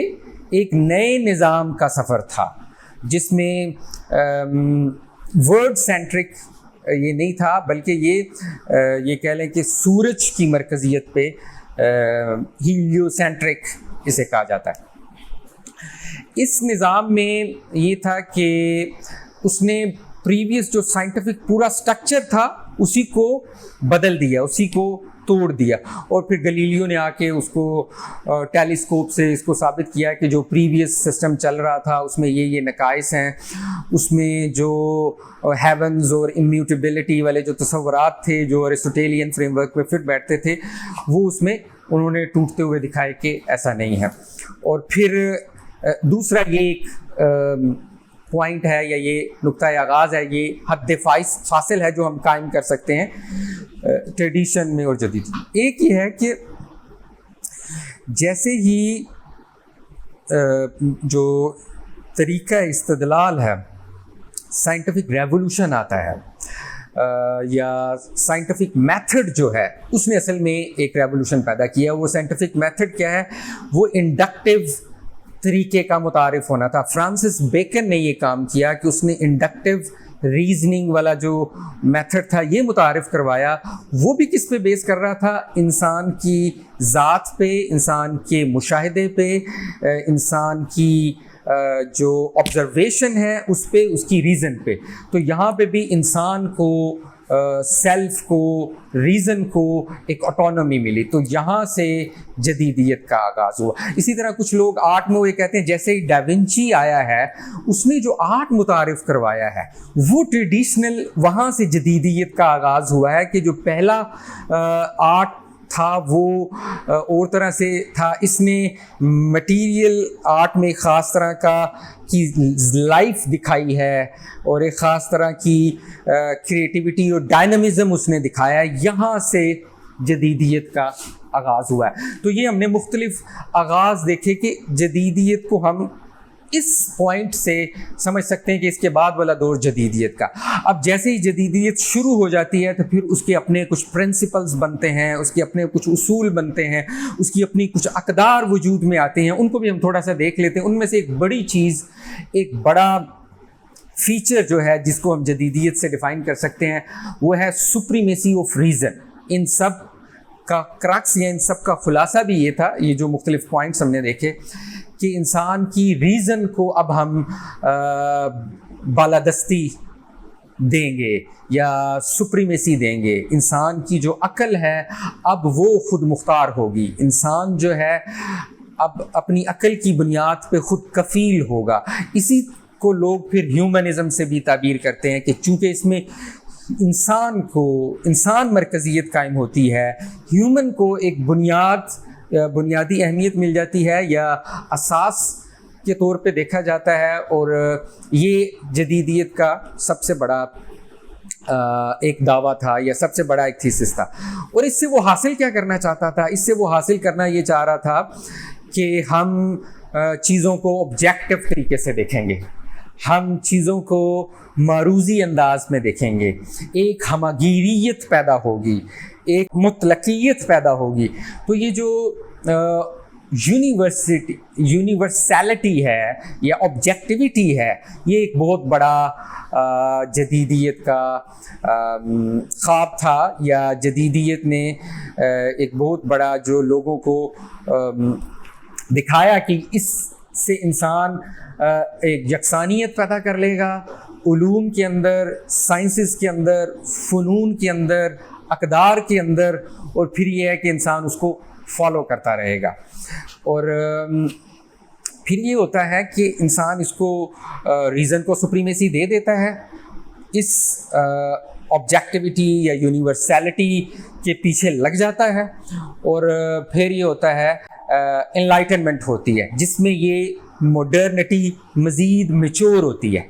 ایک نئے نظام کا سفر تھا جس میں ورڈ سینٹرک یہ نہیں تھا، بلکہ یہ کہہ لیں کہ سورج کی مرکزیت پہ ہیلیو سینٹرک اسے کہا جاتا ہے۔ اس نظام میں یہ تھا کہ اس نے پریویس جو سائنٹیفک پورا سٹرکچر تھا اسی کو بدل دیا، اسی کو توڑ دیا، اور پھر گلیلیو نے آ کے اس کو ٹیلیسکوپ سے اس کو ثابت کیا کہ جو پریویس سسٹم چل رہا تھا اس میں یہ نقائص ہیں، اس میں جو ہیونز اور امیوٹیبلٹی والے جو تصورات تھے جو ارسطوٹیلین فریم ورک پہ فٹ بیٹھتے تھے، وہ اس میں انہوں نے ٹوٹتے ہوئے دکھائے کہ ایسا نہیں ہے۔ اور پھر دوسرا یہ ایک پوائنٹ ہے، یا یہ نقطۂ آغاز ہے، یہ حد فاصل ہے جو ہم قائم کر سکتے ہیں ٹریڈیشن میں اور جدید۔ ایک یہ ہے کہ جیسے ہی جو طریقہ استدلال ہے، سائنٹیفک ریولوشن آتا ہے، یا سائنٹیفک میتھڈ جو ہے اس نے اصل میں ایک ریولوشن پیدا کیا۔ وہ سائنٹیفک میتھڈ کیا ہے؟ وہ انڈکٹیو طریقے کا متعارف ہونا تھا۔ فرانسس بیکن نے یہ کام کیا کہ اس نے انڈکٹیو ریزننگ والا جو میتھڈ تھا یہ متعارف کروایا۔ وہ بھی کس پہ بیس کر رہا تھا؟ انسان کی ذات پہ، انسان کے مشاہدے پہ، انسان کی جو آبزرویشن ہے اس پہ، اس کی ریزن پہ۔ تو یہاں پہ بھی انسان کو، سیلف کو، ریزن کو ایک آٹونومی ملی، تو یہاں سے جدیدیت کا آغاز ہوا۔ اسی طرح کچھ لوگ آرٹ میں وہ کہتے ہیں جیسے ہی ڈاونچی آیا ہے اس نے جو آرٹ متعارف کروایا ہے وہ ٹریڈیشنل، وہاں سے جدیدیت کا آغاز ہوا ہے کہ جو پہلا آرٹ تھا وہ اور طرح سے تھا۔ اس نے مٹیریل آرٹ میں خاص طرح کی لائف دکھائی ہے، اور ایک خاص طرح کی کریٹیوٹی اور ڈائنامزم اس نے دکھایا ہے۔ یہاں سے جدیدیت کا آغاز ہوا ہے۔ تو یہ ہم نے مختلف آغاز دیکھے کہ جدیدیت کو ہم اس پوائنٹ سے سمجھ سکتے ہیں کہ اس کے بعد والا دور جدیدیت کا۔ اب جیسے ہی جدیدیت شروع ہو جاتی ہے تو پھر اس کے اپنے کچھ پرنسپلز بنتے ہیں، اس کے اپنے کچھ اصول بنتے ہیں، اس کی اپنی کچھ اقدار وجود میں آتے ہیں، ان کو بھی ہم تھوڑا سا دیکھ لیتے ہیں۔ ان میں سے ایک بڑی چیز، ایک بڑا فیچر جو ہے جس کو ہم جدیدیت سے ڈیفائن کر سکتے ہیں وہ ہے سپریمیسی آف ریزن. ان سب کا کرکس یا ان سب کا خلاصہ بھی یہ تھا, یہ جو مختلف پوائنٹس ہم نے دیکھے, کہ انسان کی ریزن کو اب ہم بالادستی دیں گے یا سپریمیسی دیں گے. انسان کی جو عقل ہے اب وہ خود مختار ہوگی. انسان جو ہے اب اپنی عقل کی بنیاد پہ خود کفیل ہوگا. اسی کو لوگ پھر ہیومنزم سے بھی تعبیر کرتے ہیں کہ چونکہ اس میں انسان مرکزیت قائم ہوتی ہے, ہیومن کو ایک بنیادی اہمیت مل جاتی ہے یا اساس کے طور پہ دیکھا جاتا ہے. اور یہ جدیدیت کا سب سے بڑا ایک دعویٰ تھا یا سب سے بڑا ایک تھیسس تھا. اور اس سے وہ حاصل کیا کرنا چاہتا تھا؟ اس سے وہ حاصل کرنا یہ چاہ رہا تھا کہ ہم چیزوں کو آبجیکٹو طریقے سے دیکھیں گے, ہم چیزوں کو معروضی انداز میں دیکھیں گے, ایک ہمگیریت پیدا ہوگی, ایک مطلقیت پیدا ہوگی. تو یہ جو یونیورسیلٹی ہے یا آبجیکٹیویٹی ہے, یہ ایک بہت بڑا جدیدیت کا خواب تھا, یا جدیدیت نے ایک بہت بڑا جو لوگوں کو دکھایا کہ اس سے انسان ایک یکسانیت پیدا کر لے گا علوم کے اندر, سائنسز کے اندر, فنون کے اندر, اقدار کے اندر, اور پھر یہ ہے کہ انسان اس کو فالو کرتا رہے گا. اور پھر یہ ہوتا ہے کہ انسان اس کو ریزن کو سپریمیسی دے دیتا ہے, اس آبجیکٹیویٹی یا یونیورسیلٹی کے پیچھے لگ جاتا ہے, اور پھر یہ ہوتا ہے انلائٹنمنٹ ہوتی ہے, جس میں یہ ماڈرنٹی مزید میچور ہوتی ہے.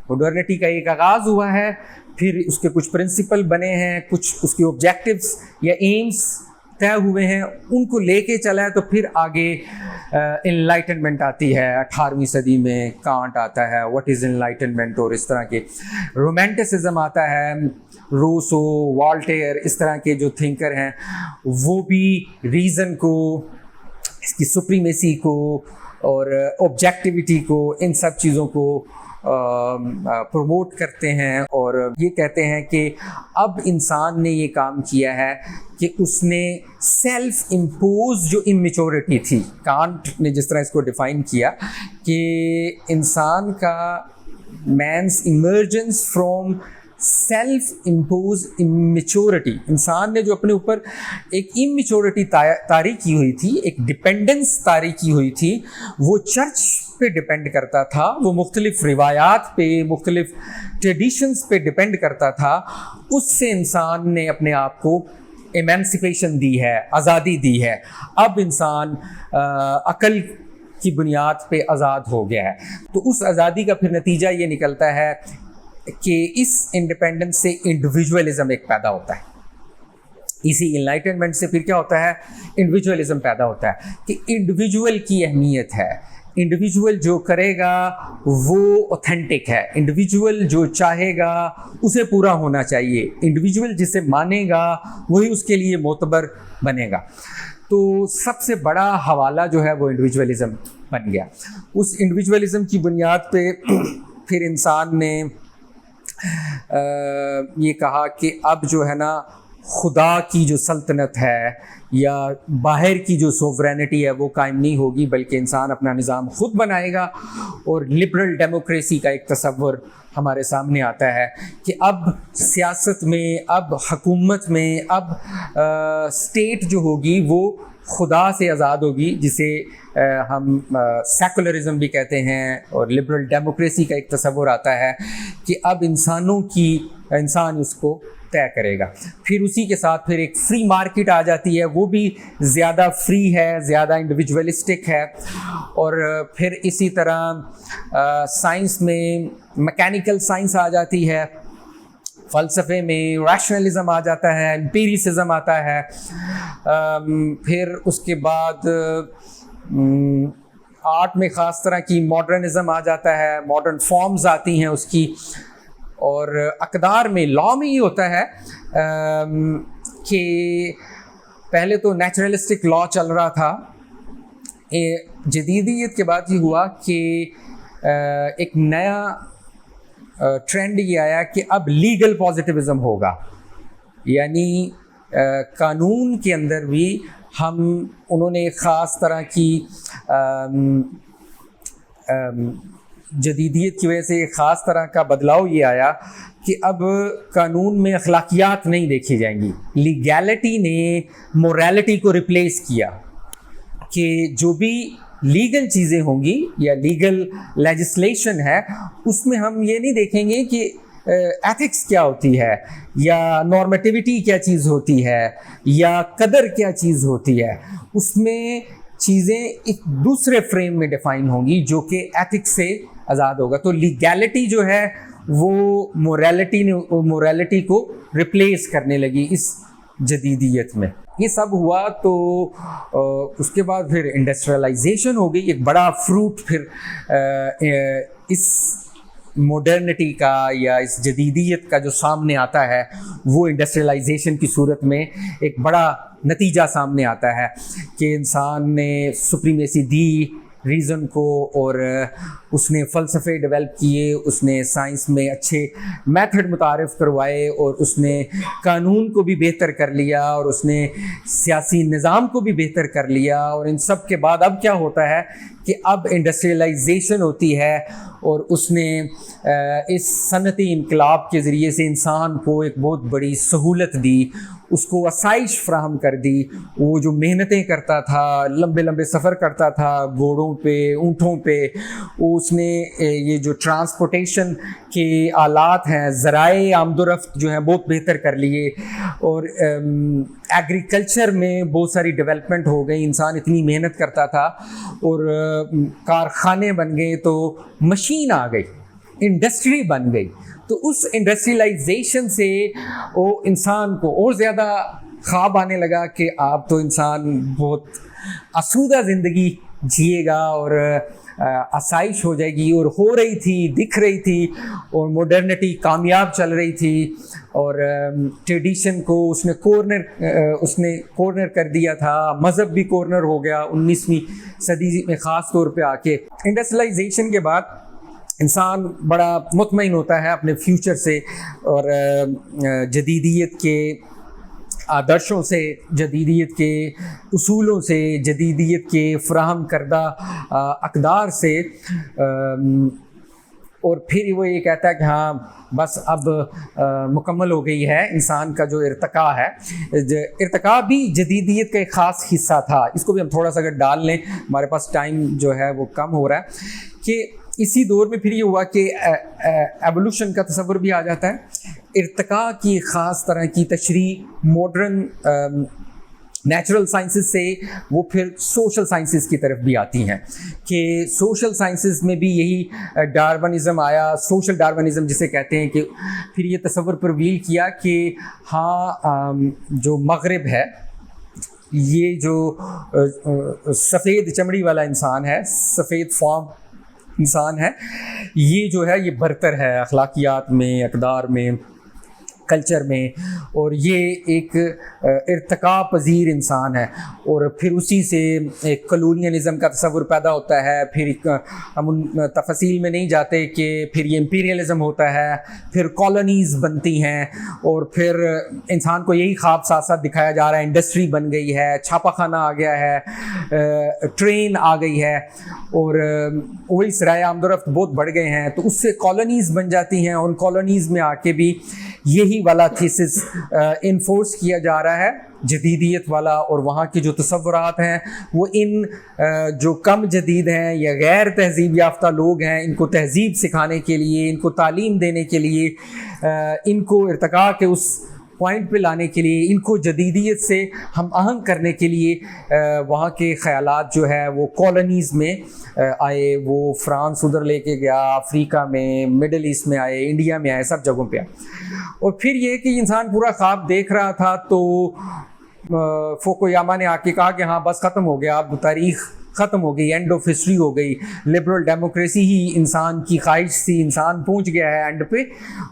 ماڈرنٹی کا ایک آغاز ہوا ہے, پھر اس کے کچھ پرنسپل بنے ہیں, کچھ اس کے آبجیکٹیوز یا ایمز طے ہوئے ہیں, ان کو لے کے چلا ہے. تو پھر آگے انلائٹنمنٹ آتی ہے 18ویں صدی میں, کانٹ آتا ہے واٹ از انلائٹنمنٹ, اور اس طرح کے رومانٹسزم آتا ہے, روسو, والٹیر, اس طرح کے جو تھنکر ہیں وہ بھی ریزن کو, اس کی سپریمیسی کو اور آبجیکٹیویٹی کو, ان سب چیزوں کو پروموٹ کرتے ہیں, اور یہ کہتے ہیں کہ اب انسان نے یہ کام کیا ہے کہ اس نے سیلف امپوز جو امیچورٹی تھی, کانٹ نے جس طرح اس کو ڈیفائن کیا کہ انسان کا means emergence from self impose immaturity, انسان نے جو اپنے اوپر ایک امیچورٹی طاری کی ہوئی تھی, ایک ڈپینڈنس طاری کی ہوئی تھی, وہ چرچ پہ ڈپینڈ کرتا تھا, وہ مختلف روایات پہ, مختلف ٹریڈیشنز پہ ڈپینڈ کرتا تھا, اس سے انسان نے اپنے آپ کو ایمینسپیشن دی ہے, آزادی دی ہے. اب انسان عقل کی بنیاد پہ آزاد ہو گیا ہے. تو اس آزادی کا پھر نتیجہ یہ نکلتا ہے کہ اس انڈیپینڈنس سے انڈیویجولزم ایک پیدا ہوتا ہے. اسی انلائٹنمنٹ سے پھر کیا ہوتا ہے, انڈیویجولزم پیدا ہوتا ہے کہ انڈیویجول کی اہمیت ہے, انڈیویجول جو کرے گا وہ اوتھینٹک ہے, انڈیویجول جو چاہے گا اسے پورا ہونا چاہیے, انڈیویجول جسے مانے گا وہی اس کے لیے معتبر بنے گا. تو سب سے بڑا حوالہ جو ہے وہ انڈیویجولزم بن گیا. اس انڈیویجولزم کی بنیاد پہ پھر انسان نے یہ کہا کہ اب جو ہے نا خدا کی جو سلطنت ہے یا باہر کی جو سوورینٹی ہے وہ قائم نہیں ہوگی, بلکہ انسان اپنا نظام خود بنائے گا. اور لبرل ڈیموکریسی کا ایک تصور ہمارے سامنے آتا ہے کہ اب سیاست میں, اب حکومت میں, اب اسٹیٹ جو ہوگی وہ خدا سے آزاد ہوگی, جسے ہم سیکولرزم بھی کہتے ہیں. اور لبرل ڈیموکریسی کا ایک تصور آتا ہے کہ اب انسان اس کو طے کرے گا. پھر اسی کے ساتھ پھر ایک فری مارکیٹ آ جاتی ہے, وہ بھی زیادہ فری ہے, زیادہ انڈیویجولسٹک ہے. اور پھر اسی طرح سائنس میں میکینیکل سائنس آ جاتی ہے, فلسفے میں ریشنلزم آ جاتا ہے, امپیریسزم آتا ہے. پھر اس کے بعد آرٹ میں خاص طرح کی ماڈرنزم آ جاتا ہے, ماڈرن فارمز آتی ہیں اس کی. اور اقدار میں, لاء میں یہ ہوتا ہے کہ پہلے تو نیچرلسٹک لاء چل رہا تھا, جدیدیت کے بعد یہ ہوا کہ ایک نیا ٹرینڈ یہ آیا کہ اب لیگل پازیٹیوزم ہوگا، یعنی قانون کے اندر بھی انہوں نے ایک خاص طرح کی جدیدیت کی وجہ سے ایک خاص طرح کا بدلاؤ یہ آیا کہ اب قانون میں اخلاقیات نہیں دیکھی جائیں گی. لیگیلٹی نے موریلٹی کو ریپلیس کیا کہ جو بھی لیگل چیزیں ہوں گی یا لیگل لیجسلیشن ہے اس میں ہم یہ نہیں دیکھیں گے کہ ایتھکس کیا ہوتی ہے یا نارمیٹیوٹی کیا چیز ہوتی ہے یا قدر کیا چیز ہوتی ہے، اس میں چیزیں ایک دوسرے فریم میں ڈیفائن ہوں گی جو کہ ایتھکس سے آزاد ہوگا. تو لیگیلٹی جو ہے وہ موریلٹی کو ریپلیس کرنے لگی اس جدیدیت میں. یہ سب ہوا تو اس کے بعد پھر انڈسٹریلائزیشن ہو گئی. ایک بڑا فروٹ پھر اس ماڈرنٹی کا یا اس جدیدیت کا جو سامنے آتا ہے وہ انڈسٹریلائزیشن کی صورت میں ایک بڑا نتیجہ سامنے آتا ہے کہ انسان نے سپریمیسی دی ریزن کو، اور اس نے فلسفے ڈیولپ کیے، اس نے سائنس میں اچھے میتھڈ متعارف کروائے، اور اس نے قانون کو بھی بہتر کر لیا، اور اس نے سیاسی نظام کو بھی بہتر کر لیا. اور ان سب کے بعد اب کیا ہوتا ہے کہ اب انڈسٹریلائزیشن ہوتی ہے، اور اس نے اس صنعتی انقلاب کے ذریعے سے انسان کو ایک بہت بڑی سہولت دی، اس کو آسائش فراہم کر دی. وہ جو محنتیں کرتا تھا، لمبے لمبے سفر کرتا تھا گھوڑوں پہ، اونٹوں پہ، اس نے یہ جو ٹرانسپورٹیشن کے آلات ہیں، ذرائع آمد و رفت جو ہیں بہت بہتر کر لیے، اور ایگریکلچر میں بہت ساری ڈیولپمنٹ ہو گئی. انسان اتنی محنت کرتا تھا اور کارخانے بن گئے، تو مشین آ گئی، انڈسٹری بن گئی. تو اس انڈسٹریلائزیشن سے وہ انسان کو اور زیادہ خواب آنے لگا کہ آپ تو انسان بہت آسودہ زندگی جیے گا اور آسائش ہو جائے گی، اور ہو رہی تھی، دکھ رہی تھی، اور ماڈرنٹی کامیاب چل رہی تھی، اور ٹریڈیشن کو اس نے کورنر کر دیا تھا. مذہب بھی کورنر ہو گیا 19ویں صدی میں خاص طور پہ آ کے. انڈسٹریلائزیشن کے بعد انسان بڑا مطمئن ہوتا ہے اپنے فیوچر سے، اور جدیدیت کے آدرشوں سے، جدیدیت کے اصولوں سے، جدیدیت کے فراہم کردہ اقدار سے، اور پھر وہ یہ کہتا ہے کہ ہاں بس اب مکمل ہو گئی ہے انسان کا جو ارتقاء ہے. ارتقاء بھی جدیدیت کا ایک خاص حصہ تھا. اس کو بھی ہم تھوڑا سا اگر ڈال لیں، ہمارے پاس ٹائم جو ہے وہ کم ہو رہا ہے، کہ اسی دور میں پھر یہ ہوا کہ ایوولوشن کا تصور بھی آ جاتا ہے. ارتقاء کی خاص طرح کی تشریح ماڈرن نیچرل سائنسز سے وہ پھر سوشل سائنسز کی طرف بھی آتی ہیں، کہ سوشل سائنسز میں بھی یہی ڈارونزم آیا. سوشل ڈارونزم جسے کہتے ہیں، کہ پھر یہ تصور پرویل کیا کہ ہاں جو مغرب ہے، یہ جو سفید چمڑی والا انسان ہے، سفید فارم انسان ہے، یہ جو ہے یہ برتر ہے اخلاقیات میں، اقدار میں، کلچر میں، اور یہ ایک ارتقاء پذیر انسان ہے. اور پھر اسی سے ایک کلونیلزم کا تصور پیدا ہوتا ہے. پھر ہم ان تفصیل میں نہیں جاتے کہ پھر یہ امپیریلزم ہوتا ہے، پھر کالونیز بنتی ہیں، اور پھر انسان کو یہی خواب ساتھ ساتھ دکھایا جا رہا ہے. انڈسٹری بن گئی ہے، چھاپا خانہ آ گیا ہے، ٹرین آ گئی ہے، اور وہی ذرائع آمد و رفت بہت بڑھ گئے ہیں، تو اس سے کالونیز بن جاتی ہیں. ان کالونیز میں آ کے بھی یہی والا تھیسس انفورس کیا جا رہا ہے، جدیدیت والا. اور وہاں کے جو تصورات ہیں وہ ان جو کم جدید ہیں یا غیر تہذیب یافتہ لوگ ہیں، ان کو تہذیب سکھانے کے لیے، ان کو تعلیم دینے کے لیے، ان کو ارتقاء کے اس پوائنٹ پہ لانے کے لیے، ان کو جدیدیت سے ہم آہنگ کرنے کے لیے وہاں کے خیالات جو ہے وہ کالونیز میں آئے. وہ فرانس ادھر لے کے گیا، افریقہ میں، مڈل ایسٹ میں آئے، انڈیا میں آئے، سب جگہوں پہ آئے. اور پھر یہ کہ انسان پورا خواب دیکھ رہا تھا، تو فوکویاما نے آ کے کہا کہ ہاں بس ختم ہو گیا، اب تاریخ ختم ہو گئی، اینڈ آف ہسٹری ہو گئی. لبرل ڈیموکریسی ہی انسان کی خواہش تھی، انسان پہنچ گیا ہے اینڈ پہ،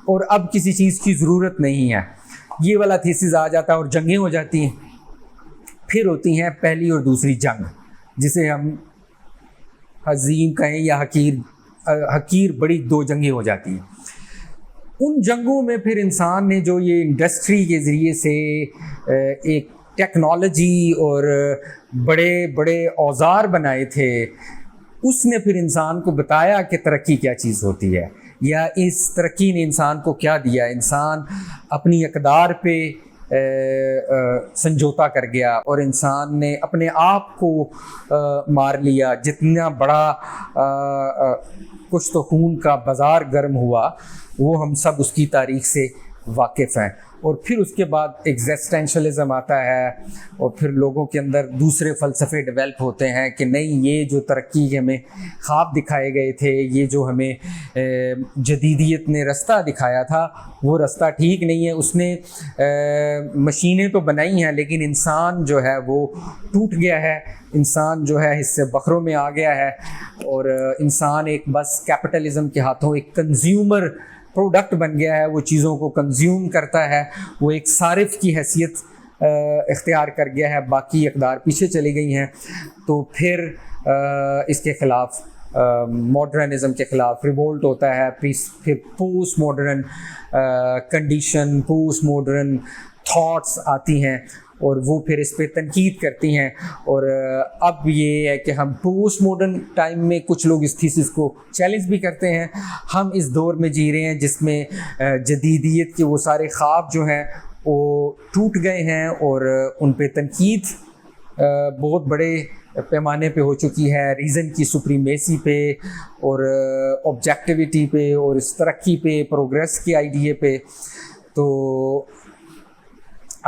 اور اب کسی چیز کی ضرورت نہیں ہے. یہ والا تھیسس آ جاتا ہے، اور جنگیں ہو جاتی ہیں. پھر ہوتی ہیں پہلی اور دوسری جنگ، جسے ہم عظیم کہیں یا حقیر بڑی دو جنگیں ہو جاتی ہیں. ان جنگوں میں پھر انسان نے جو یہ انڈسٹری کے ذریعے سے ایک ٹیکنالوجی اور بڑے بڑے اوزار بنائے تھے، اس نے پھر انسان کو بتایا کہ ترقی کیا چیز ہوتی ہے، یا اس ترقی نے انسان کو کیا دیا۔ انسان اپنی اقدار پہ سمجھوتا کر گیا اور انسان نے اپنے آپ کو مار لیا۔ جتنا بڑا کچھ تو خون کا بازار گرم ہوا، وہ ہم سب اس کی تاریخ سے واقف ہیں۔ اور پھر اس کے بعد ایگزسٹینشلزم آتا ہے، اور پھر لوگوں کے اندر دوسرے فلسفے ڈیولپ ہوتے ہیں کہ نہیں، یہ جو ترقی کے ہمیں خواب دکھائے گئے تھے، یہ جو ہمیں جدیدیت نے رستہ دکھایا تھا، وہ رستہ ٹھیک نہیں ہے۔ اس نے مشینیں تو بنائی ہیں، لیکن انسان جو ہے وہ ٹوٹ گیا ہے، انسان جو ہے حصے بکروں میں آ گیا ہے، اور انسان ایک بس کیپٹلزم کے ہاتھوں ایک کنزیومر پروڈکٹ بن گیا ہے۔ وہ چیزوں کو کنزیوم کرتا ہے، وہ ایک صارف کی حیثیت اختیار کر گیا ہے، باقی اقدار پیچھے چلی گئی ہیں۔ تو پھر اس کے خلاف ماڈرنزم کے خلاف ریوولٹ ہوتا ہے، پھر post modern condition, post modern thoughts آتی ہیں، اور وہ پھر اس پہ تنقید کرتی ہیں۔ اور اب یہ ہے کہ ہم پوسٹ ماڈرن ٹائم میں کچھ لوگ اس تھیسس کو چیلنج بھی کرتے ہیں۔ ہم اس دور میں جی رہے ہیں جس میں جدیدیت کے وہ سارے خواب جو ہیں وہ ٹوٹ گئے ہیں، اور ان پہ تنقید بہت بڑے پیمانے پہ ہو چکی ہے، ریزن کی سپریمیسی پہ، اور آبجیکٹیوٹی پہ، اور اس ترقی پہ، پروگریس کے آئیڈیے پہ۔ تو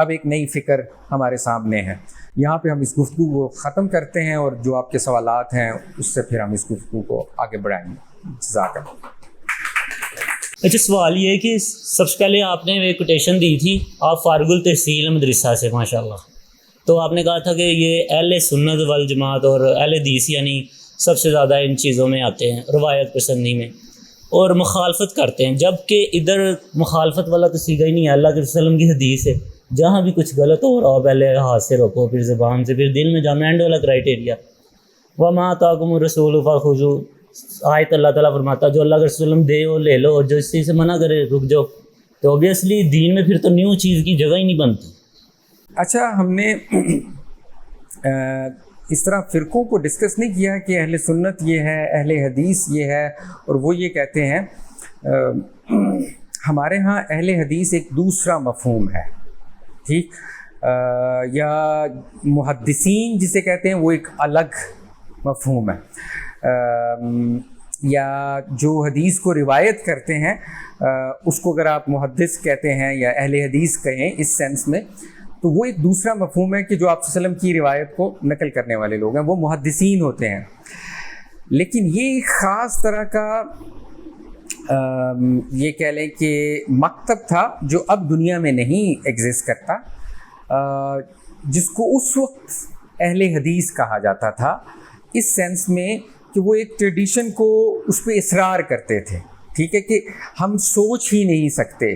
اب ایک نئی فکر ہمارے سامنے ہے۔ یہاں پہ ہم اس گفتگو کو ختم کرتے ہیں، اور جو آپ کے سوالات ہیں اس سے پھر ہم اس گفتگو کو آگے بڑھائیں گے۔ جزاک اللہ۔ اچھا، سوال یہ ہے کہ سب سے پہلے آپ نے ایک کوٹیشن دی تھی، آپ فارغ التحصیل مدرسہ سے، ماشاء اللہ، تو آپ نے کہا تھا کہ یہ اہل سنت والجماعت اور اہل حدیث یعنی سب سے زیادہ ان چیزوں میں آتے ہیں، روایت پسندی میں، اور مخالفت کرتے ہیں، جبکہ ادھر مخالفت والا تو سیدھا ہی نہیں ہے۔ اللہ کے وسلم کی حدیث ہے، جہاں بھی کچھ غلط ہو رہا ہو پہلے ہاتھ سے روکو، پھر زبان سے، پھر دل میں جامع، اینڈ والا کرائٹیریا وَمَا آتَاكُمُ الرَّسُولُ فَخُذُوهُ۔ آیت اللہ تعالیٰ فرماتا جو اللہ کے وسلم دے وہ لے لو، اور جو اس چیز سے منع کرے رک جاؤ۔ تو اوبیسلی دین میں پھر تو نیو چیز کی جگہ ہی نہیں بنتی۔ اچھا، ہم نے اس طرح فرقوں کو ڈسکس نہیں کیا کہ اہل سنت یہ ہے، اہل حدیث یہ ہے، اور وہ یہ کہتے ہیں۔ ہمارے ہاں اہل حدیث ایک دوسرا مفہوم ہے، ٹھیک، یا محدثین جسے کہتے ہیں وہ ایک الگ مفہوم ہے، یا جو حدیث کو روایت کرتے ہیں اس کو اگر آپ محدث کہتے ہیں یا اہل حدیث کہیں اس سینس میں، تو وہ ایک دوسرا مفہوم ہے کہ جو آپ صلی اللہ علیہ وسلم کی روایت کو نقل کرنے والے لوگ ہیں، وہ محدثین ہوتے ہیں۔ لیکن یہ ایک خاص طرح کا یہ کہہ لیں کہ مکتب تھا جو اب دنیا میں نہیں ایگزسٹ کرتا، جس کو اس وقت اہل حدیث کہا جاتا تھا، اس سینس میں کہ وہ ایک ٹریڈیشن کو اس پہ اصرار کرتے تھے، ٹھیک ہے، کہ ہم سوچ ہی نہیں سکتے،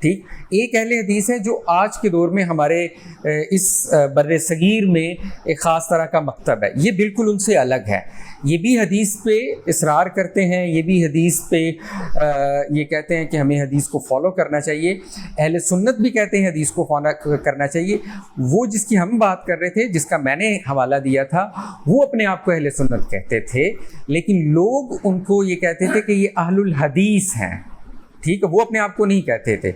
ٹھیک۔ ایک اہل حدیث ہے جو آج کے دور میں ہمارے اس بر صغیر میں ایک خاص طرح کا مکتب ہے، یہ بالکل ان سے الگ ہے، یہ بھی حدیث پہ اصرار کرتے ہیں، یہ بھی حدیث پہ یہ کہتے ہیں کہ ہمیں حدیث کو فالو کرنا چاہیے، اہل سنت بھی کہتے ہیں حدیث کو فالو کرنا چاہیے۔ وہ جس کی ہم بات کر رہے تھے، جس کا میں نے حوالہ دیا تھا، وہ اپنے آپ کو اہل سنت کہتے تھے، لیکن لوگ ان کو یہ کہتے تھے کہ یہ اہل الحدیث ہیں، ٹھیک ہے، وہ اپنے آپ کو نہیں کہتے تھے،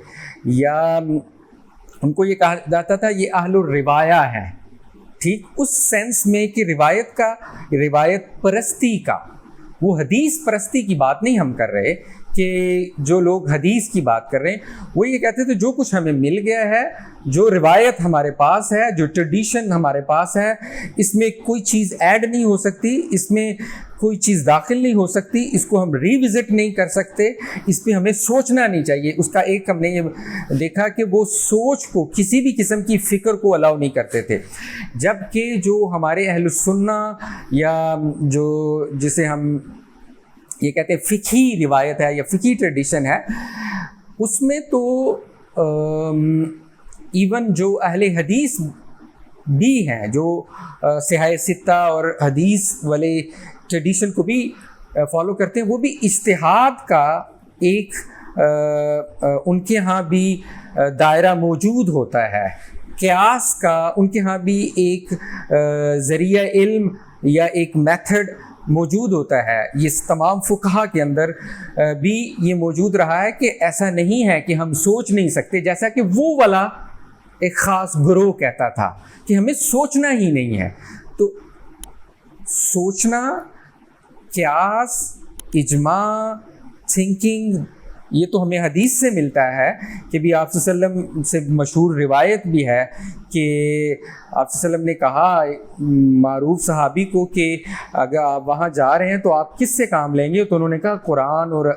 یا ان کو یہ کہا جاتا تھا یہ اہل الروایہ ہے، ٹھیک، اس سینس میں کہ روایت پرستی کا، وہ حدیث پرستی کی بات نہیں ہم کر رہے، کہ جو لوگ حدیث کی بات کر رہے ہیں وہ یہ کہتے تھے جو کچھ ہمیں مل گیا ہے، جو روایت ہمارے پاس ہے، جو ٹریڈیشن ہمارے پاس ہے، اس میں کوئی چیز ایڈ نہیں ہو سکتی، اس میں کوئی چیز داخل نہیں ہو سکتی، اس کو ہم ری وزٹ نہیں کر سکتے، اس پہ ہمیں سوچنا نہیں چاہیے۔ اس کا ایک ہم نے یہ دیکھا کہ وہ سوچ کو، کسی بھی قسم کی فکر کو الاؤ نہیں کرتے تھے، جبکہ جو ہمارے اہل السنہ یا جو جسے ہم یہ کہتے ہیں فقہی روایت ہے یا فقہی ٹریڈیشن ہے، اس میں تو ایون جو اہل حدیث بھی ہیں، جو صحاح ستہ اور حدیث والے ٹریڈیشن کو بھی فالو کرتے ہیں، وہ بھی اجتہاد کا ایک ان کے ہاں بھی دائرہ موجود ہوتا ہے، قیاس کا ان کے ہاں بھی ایک ذریعہ علم یا ایک میتھڈ موجود ہوتا ہے. یہ تمام فقہا کے اندر بھی یہ موجود رہا ہے کہ ایسا نہیں ہے کہ ہم سوچ نہیں سکتے، جیسا کہ وہ والا ایک خاص گروہ کہتا تھا کہ ہمیں سوچنا ہی نہیں ہے. تو سوچنا، قیاس، اجماع، تھنکنگ، یہ تو ہمیں حدیث سے ملتا ہے کہ بھی آپ صلی اللہ علیہ وسلم سے مشہور روایت بھی ہے کہ آپ صلی اللہ علیہ وسلم نے کہا معروف صحابی کو کہ اگر آپ وہاں جا رہے ہیں تو آپ کس سے کام لیں گے؟ تو انہوں نے کہا قرآن، اور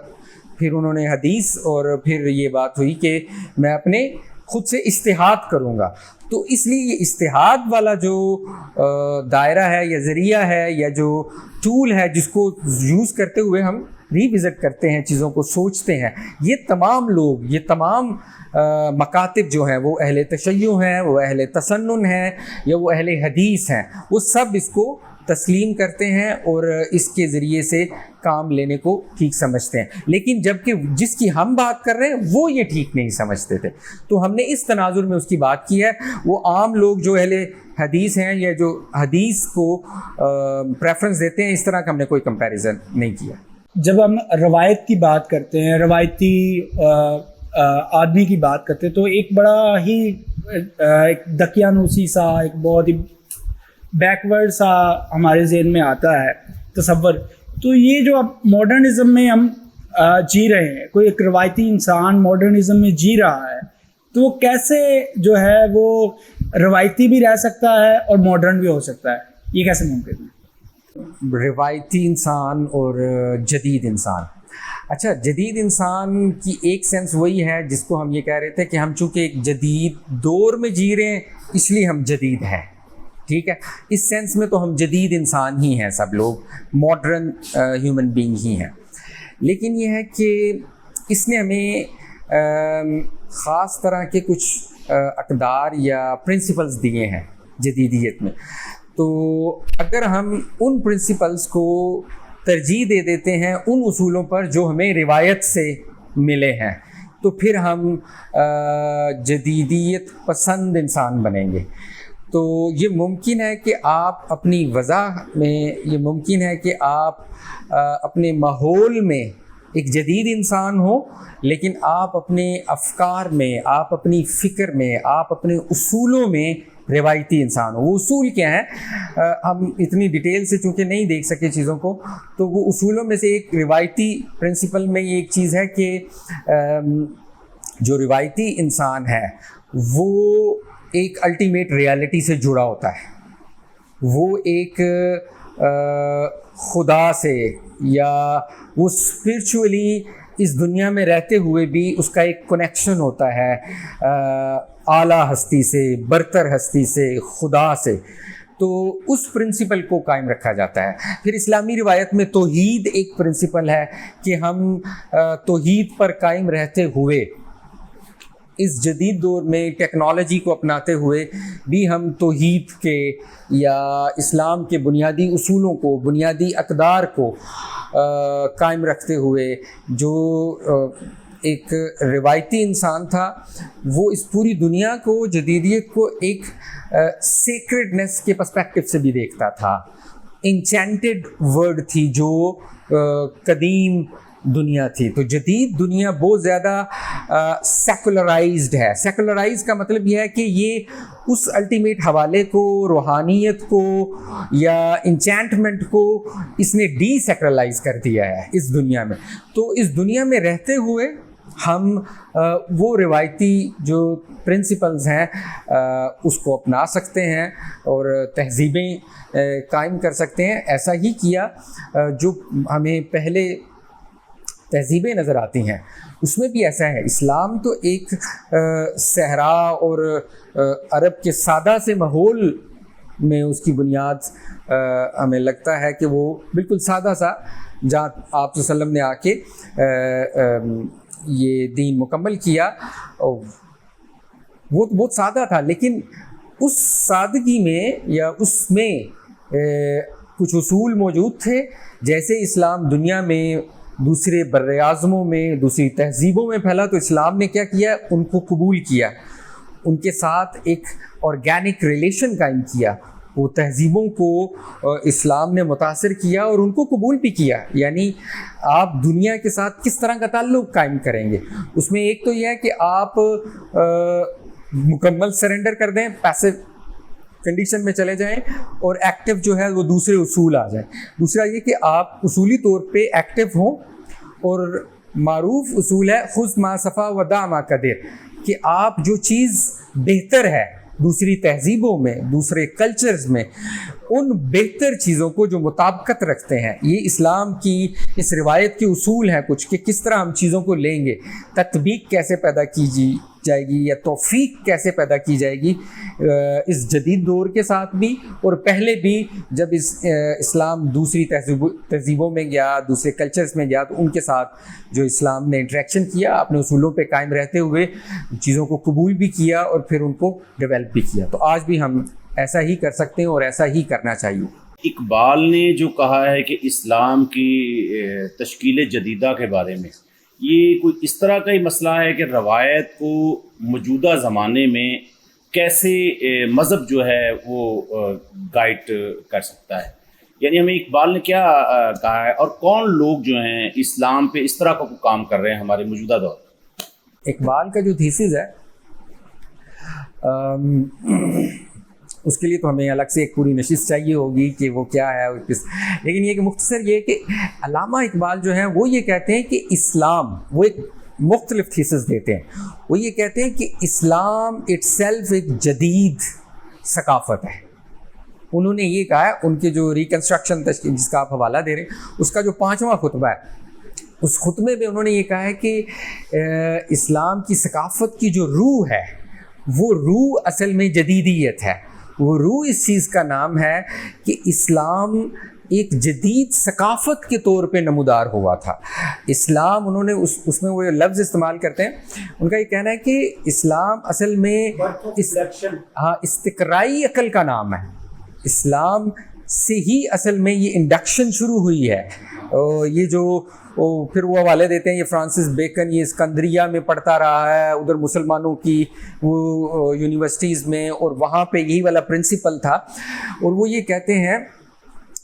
پھر انہوں نے حدیث، اور پھر یہ بات ہوئی کہ میں اپنے خود سے اجتہاد کروں گا. تو اس لیے یہ اجتہاد والا جو دائرہ ہے یا ذریعہ ہے یا جو ٹول ہے جس کو یوز کرتے ہوئے ہم ریوزٹ کرتے ہیں، چیزوں کو سوچتے ہیں، یہ تمام لوگ، یہ تمام مکاتب جو ہیں، وہ اہل تشیع ہیں، وہ اہل تسنن ہیں، یا وہ اہل حدیث ہیں، وہ سب اس کو تسلیم کرتے ہیں اور اس کے ذریعے سے کام لینے کو ٹھیک سمجھتے ہیں. لیکن جبکہ جس کی ہم بات کر رہے ہیں وہ یہ ٹھیک نہیں سمجھتے تھے. تو ہم نے اس تناظر میں اس کی بات کی ہے. وہ عام لوگ جو اہل حدیث ہیں یا جو حدیث کو پریفرنس دیتے ہیں، اس طرح کا ہم نے کوئی کمپیریزن نہیں کیا. جب ہم روایت کی بات کرتے ہیں، روایتی آدمی کی بات کرتے ہیں، تو ایک بڑا ہی ایک دقیانوسی سا، ایک بہت ہی بیکورڈ سا ہمارے ذہن میں آتا ہے تصور. تو یہ جو اب ماڈرنزم میں ہم جی رہے ہیں، کوئی ایک روایتی انسان ماڈرنزم میں جی رہا ہے، تو وہ کیسے جو ہے وہ روایتی بھی رہ سکتا ہے اور ماڈرن بھی ہو سکتا ہے؟ یہ کیسے ممکن ہے؟ روایتی انسان اور جدید انسان. اچھا، جدید انسان کی ایک سینس وہی ہے جس کو ہم یہ کہہ رہے تھے کہ ہم چونکہ ایک جدید دور میں جی رہے ہیں اس لیے ہم جدید ہیں. ٹھیک ہے، اس سینس میں تو ہم جدید انسان ہی ہیں، سب لوگ ماڈرن ہیومن بینگ ہی ہیں. لیکن یہ ہے کہ اس نے ہمیں خاص طرح کے کچھ اقدار یا پرنسپلز دیے ہیں جدیدیت میں. تو اگر ہم ان پرنسپلز کو ترجیح دے دیتے ہیں ان اصولوں پر جو ہمیں روایت سے ملے ہیں، تو پھر ہم جدیدیت پسند انسان بنیں گے. تو یہ ممکن ہے کہ آپ اپنی وضع میں، یہ ممکن ہے کہ آپ اپنے ماحول میں ایک جدید انسان ہو، لیکن آپ اپنے افکار میں، آپ اپنی فکر میں، آپ اپنے اصولوں میں روایتی انسان ہو. وہ اصول کیا ہیں؟ ہم اتنی ڈیٹیل سے چونکہ نہیں دیکھ سکے چیزوں کو، تو وہ اصولوں میں سے ایک روایتی پرنسپل میں یہ ایک چیز ہے کہ جو روایتی انسان ہے وہ ایک الٹیمیٹ ریالٹی سے جڑا ہوتا ہے. وہ ایک خدا سے، یا وہ اسپرچولی اس دنیا میں رہتے ہوئے بھی اس کا ایک کنیکشن ہوتا ہے اعلیٰ ہستی سے، برتر ہستی سے، خدا سے. تو اس پرنسپل کو قائم رکھا جاتا ہے. پھر اسلامی روایت میں توحید ایک پرنسپل ہے کہ ہم توحید پر قائم رہتے ہوئے اس جدید دور میں ٹیکنالوجی کو اپناتے ہوئے بھی ہم توحید کے یا اسلام کے بنیادی اصولوں کو، بنیادی اقدار کو قائم رکھتے ہوئے، جو ایک روایتی انسان تھا وہ اس پوری دنیا کو، جدیدیت کو ایک سیکرڈنس کے پرسپیکٹو سے بھی دیکھتا تھا. انچینٹڈ ورڈ تھی جو قدیم دنیا تھی. تو جدید دنیا بہت زیادہ سیکولرائزڈ ہے. سیکولرائز کا مطلب یہ ہے کہ یہ اس الٹیمیٹ حوالے کو، روحانیت کو یا انچینٹمنٹ کو اس نے ڈی سیکولرائز کر دیا ہے اس دنیا میں. تو اس دنیا میں رہتے ہوئے ہم وہ روایتی جو پرنسپلز ہیں اس کو اپنا سکتے ہیں اور تہذیبیں قائم کر سکتے ہیں. ایسا ہی کیا جو ہمیں پہلے تہذیبیں نظر آتی ہیں اس میں بھی ایسا ہے. اسلام تو ایک صحرا اور عرب کے سادہ سے ماحول میں اس کی بنیاد ہمیں لگتا ہے کہ وہ بالکل سادہ سا، جہاں آپ صلی اللہ علیہ وسلم نے آ کے یہ دین مکمل کیا، وہ بہت سادہ تھا. لیکن اس سادگی میں یا اس میں کچھ اصول موجود تھے. جیسے اسلام دنیا میں دوسرے بر اعظموں میں, دوسری تہذیبوں میں پھیلا, تو اسلام نے کیا کیا, ان کو قبول کیا, ان کے ساتھ ایک آرگینک ریلیشن قائم کیا. وہ تہذیبوں کو اسلام نے متاثر کیا اور ان کو قبول بھی کیا. یعنی آپ دنیا کے ساتھ کس طرح کا تعلق قائم کریں گے, اس میں ایک تو یہ ہے کہ آپ مکمل سرنڈر کر دیں, پیسو کنڈیشن میں چلے جائیں, اور ایکٹیو جو ہے وہ دوسرے اصول آ جائیں. دوسرا یہ کہ آپ اصولی طور پہ ایکٹیو ہوں, اور معروف اصول ہے خذ ما صفا ودع ما قدر, کہ آپ جو چیز بہتر ہے دوسری تہذیبوں میں, دوسرے کلچرز میں, ان بہتر چیزوں کو جو مطابقت رکھتے ہیں. یہ اسلام کی اس روایت کے اصول ہیں کچھ, کہ کس طرح ہم چیزوں کو لیں گے, تطبیق کیسے پیدا کی جائے گی یا توفیق کیسے پیدا کی جائے گی اس جدید دور کے ساتھ بھی, اور پہلے بھی جب اسلام دوسری تہذیبوں میں گیا, دوسرے کلچرز میں گیا, تو ان کے ساتھ جو اسلام نے انٹریکشن کیا, اپنے اصولوں پہ قائم رہتے ہوئے چیزوں کو قبول بھی کیا اور پھر ان کو ڈیولپ بھی کیا. تو آج بھی ہم ایسا ہی کر سکتے ہیں اور ایسا ہی کرنا چاہیے. اقبال نے جو کہا ہے کہ اسلام کی تشکیل جدیدہ کے بارے میں, یہ کوئی اس طرح کا ہی مسئلہ ہے کہ روایت کو موجودہ زمانے میں کیسے مذہب جو ہے وہ گائیڈ کر سکتا ہے. یعنی ہمیں اقبال نے کیا کہا ہے, اور کون لوگ جو ہیں اسلام پہ اس طرح کا کام کر رہے ہیں ہمارے موجودہ دور. اقبال کا جو تھیسز ہے اس کے لیے تو ہمیں الگ سے ایک پوری نشست چاہیے ہوگی کہ وہ کیا ہے, لیکن یہ کہ مختصر یہ کہ علامہ اقبال جو ہیں وہ یہ کہتے ہیں کہ اسلام, وہ ایک مختلف تھیسز دیتے ہیں, وہ یہ کہتے ہیں کہ اسلام اٹ سیلف ایک جدید ثقافت ہے. انہوں نے یہ کہا ہے, ان کے جو ریکنسٹرکشن جس کا آپ حوالہ دے رہے ہیں اس کا جو 5واں خطبہ ہے, اس خطبے میں انہوں نے یہ کہا ہے کہ اسلام کی ثقافت کی جو روح ہے وہ روح اصل میں جدیدیت ہے. وہ روح اس چیز کا نام ہے کہ اسلام ایک جدید ثقافت کے طور پہ نمودار ہوا تھا. اسلام, انہوں نے اس میں وہ لفظ استعمال کرتے ہیں, ان کا یہ کہنا ہے کہ اسلام اصل میں استقرائی عقل کا نام ہے. اسلام سے ہی اصل میں یہ انڈکشن شروع ہوئی ہے. یہ جو پھر وہ حوالے دیتے ہیں, یہ فرانسس بیکن یہ اسکندریہ میں پڑھتا رہا ہے, ادھر مسلمانوں کی وہ یونیورسٹیز میں, اور وہاں پہ یہی والا پرنسپل تھا. اور وہ یہ کہتے ہیں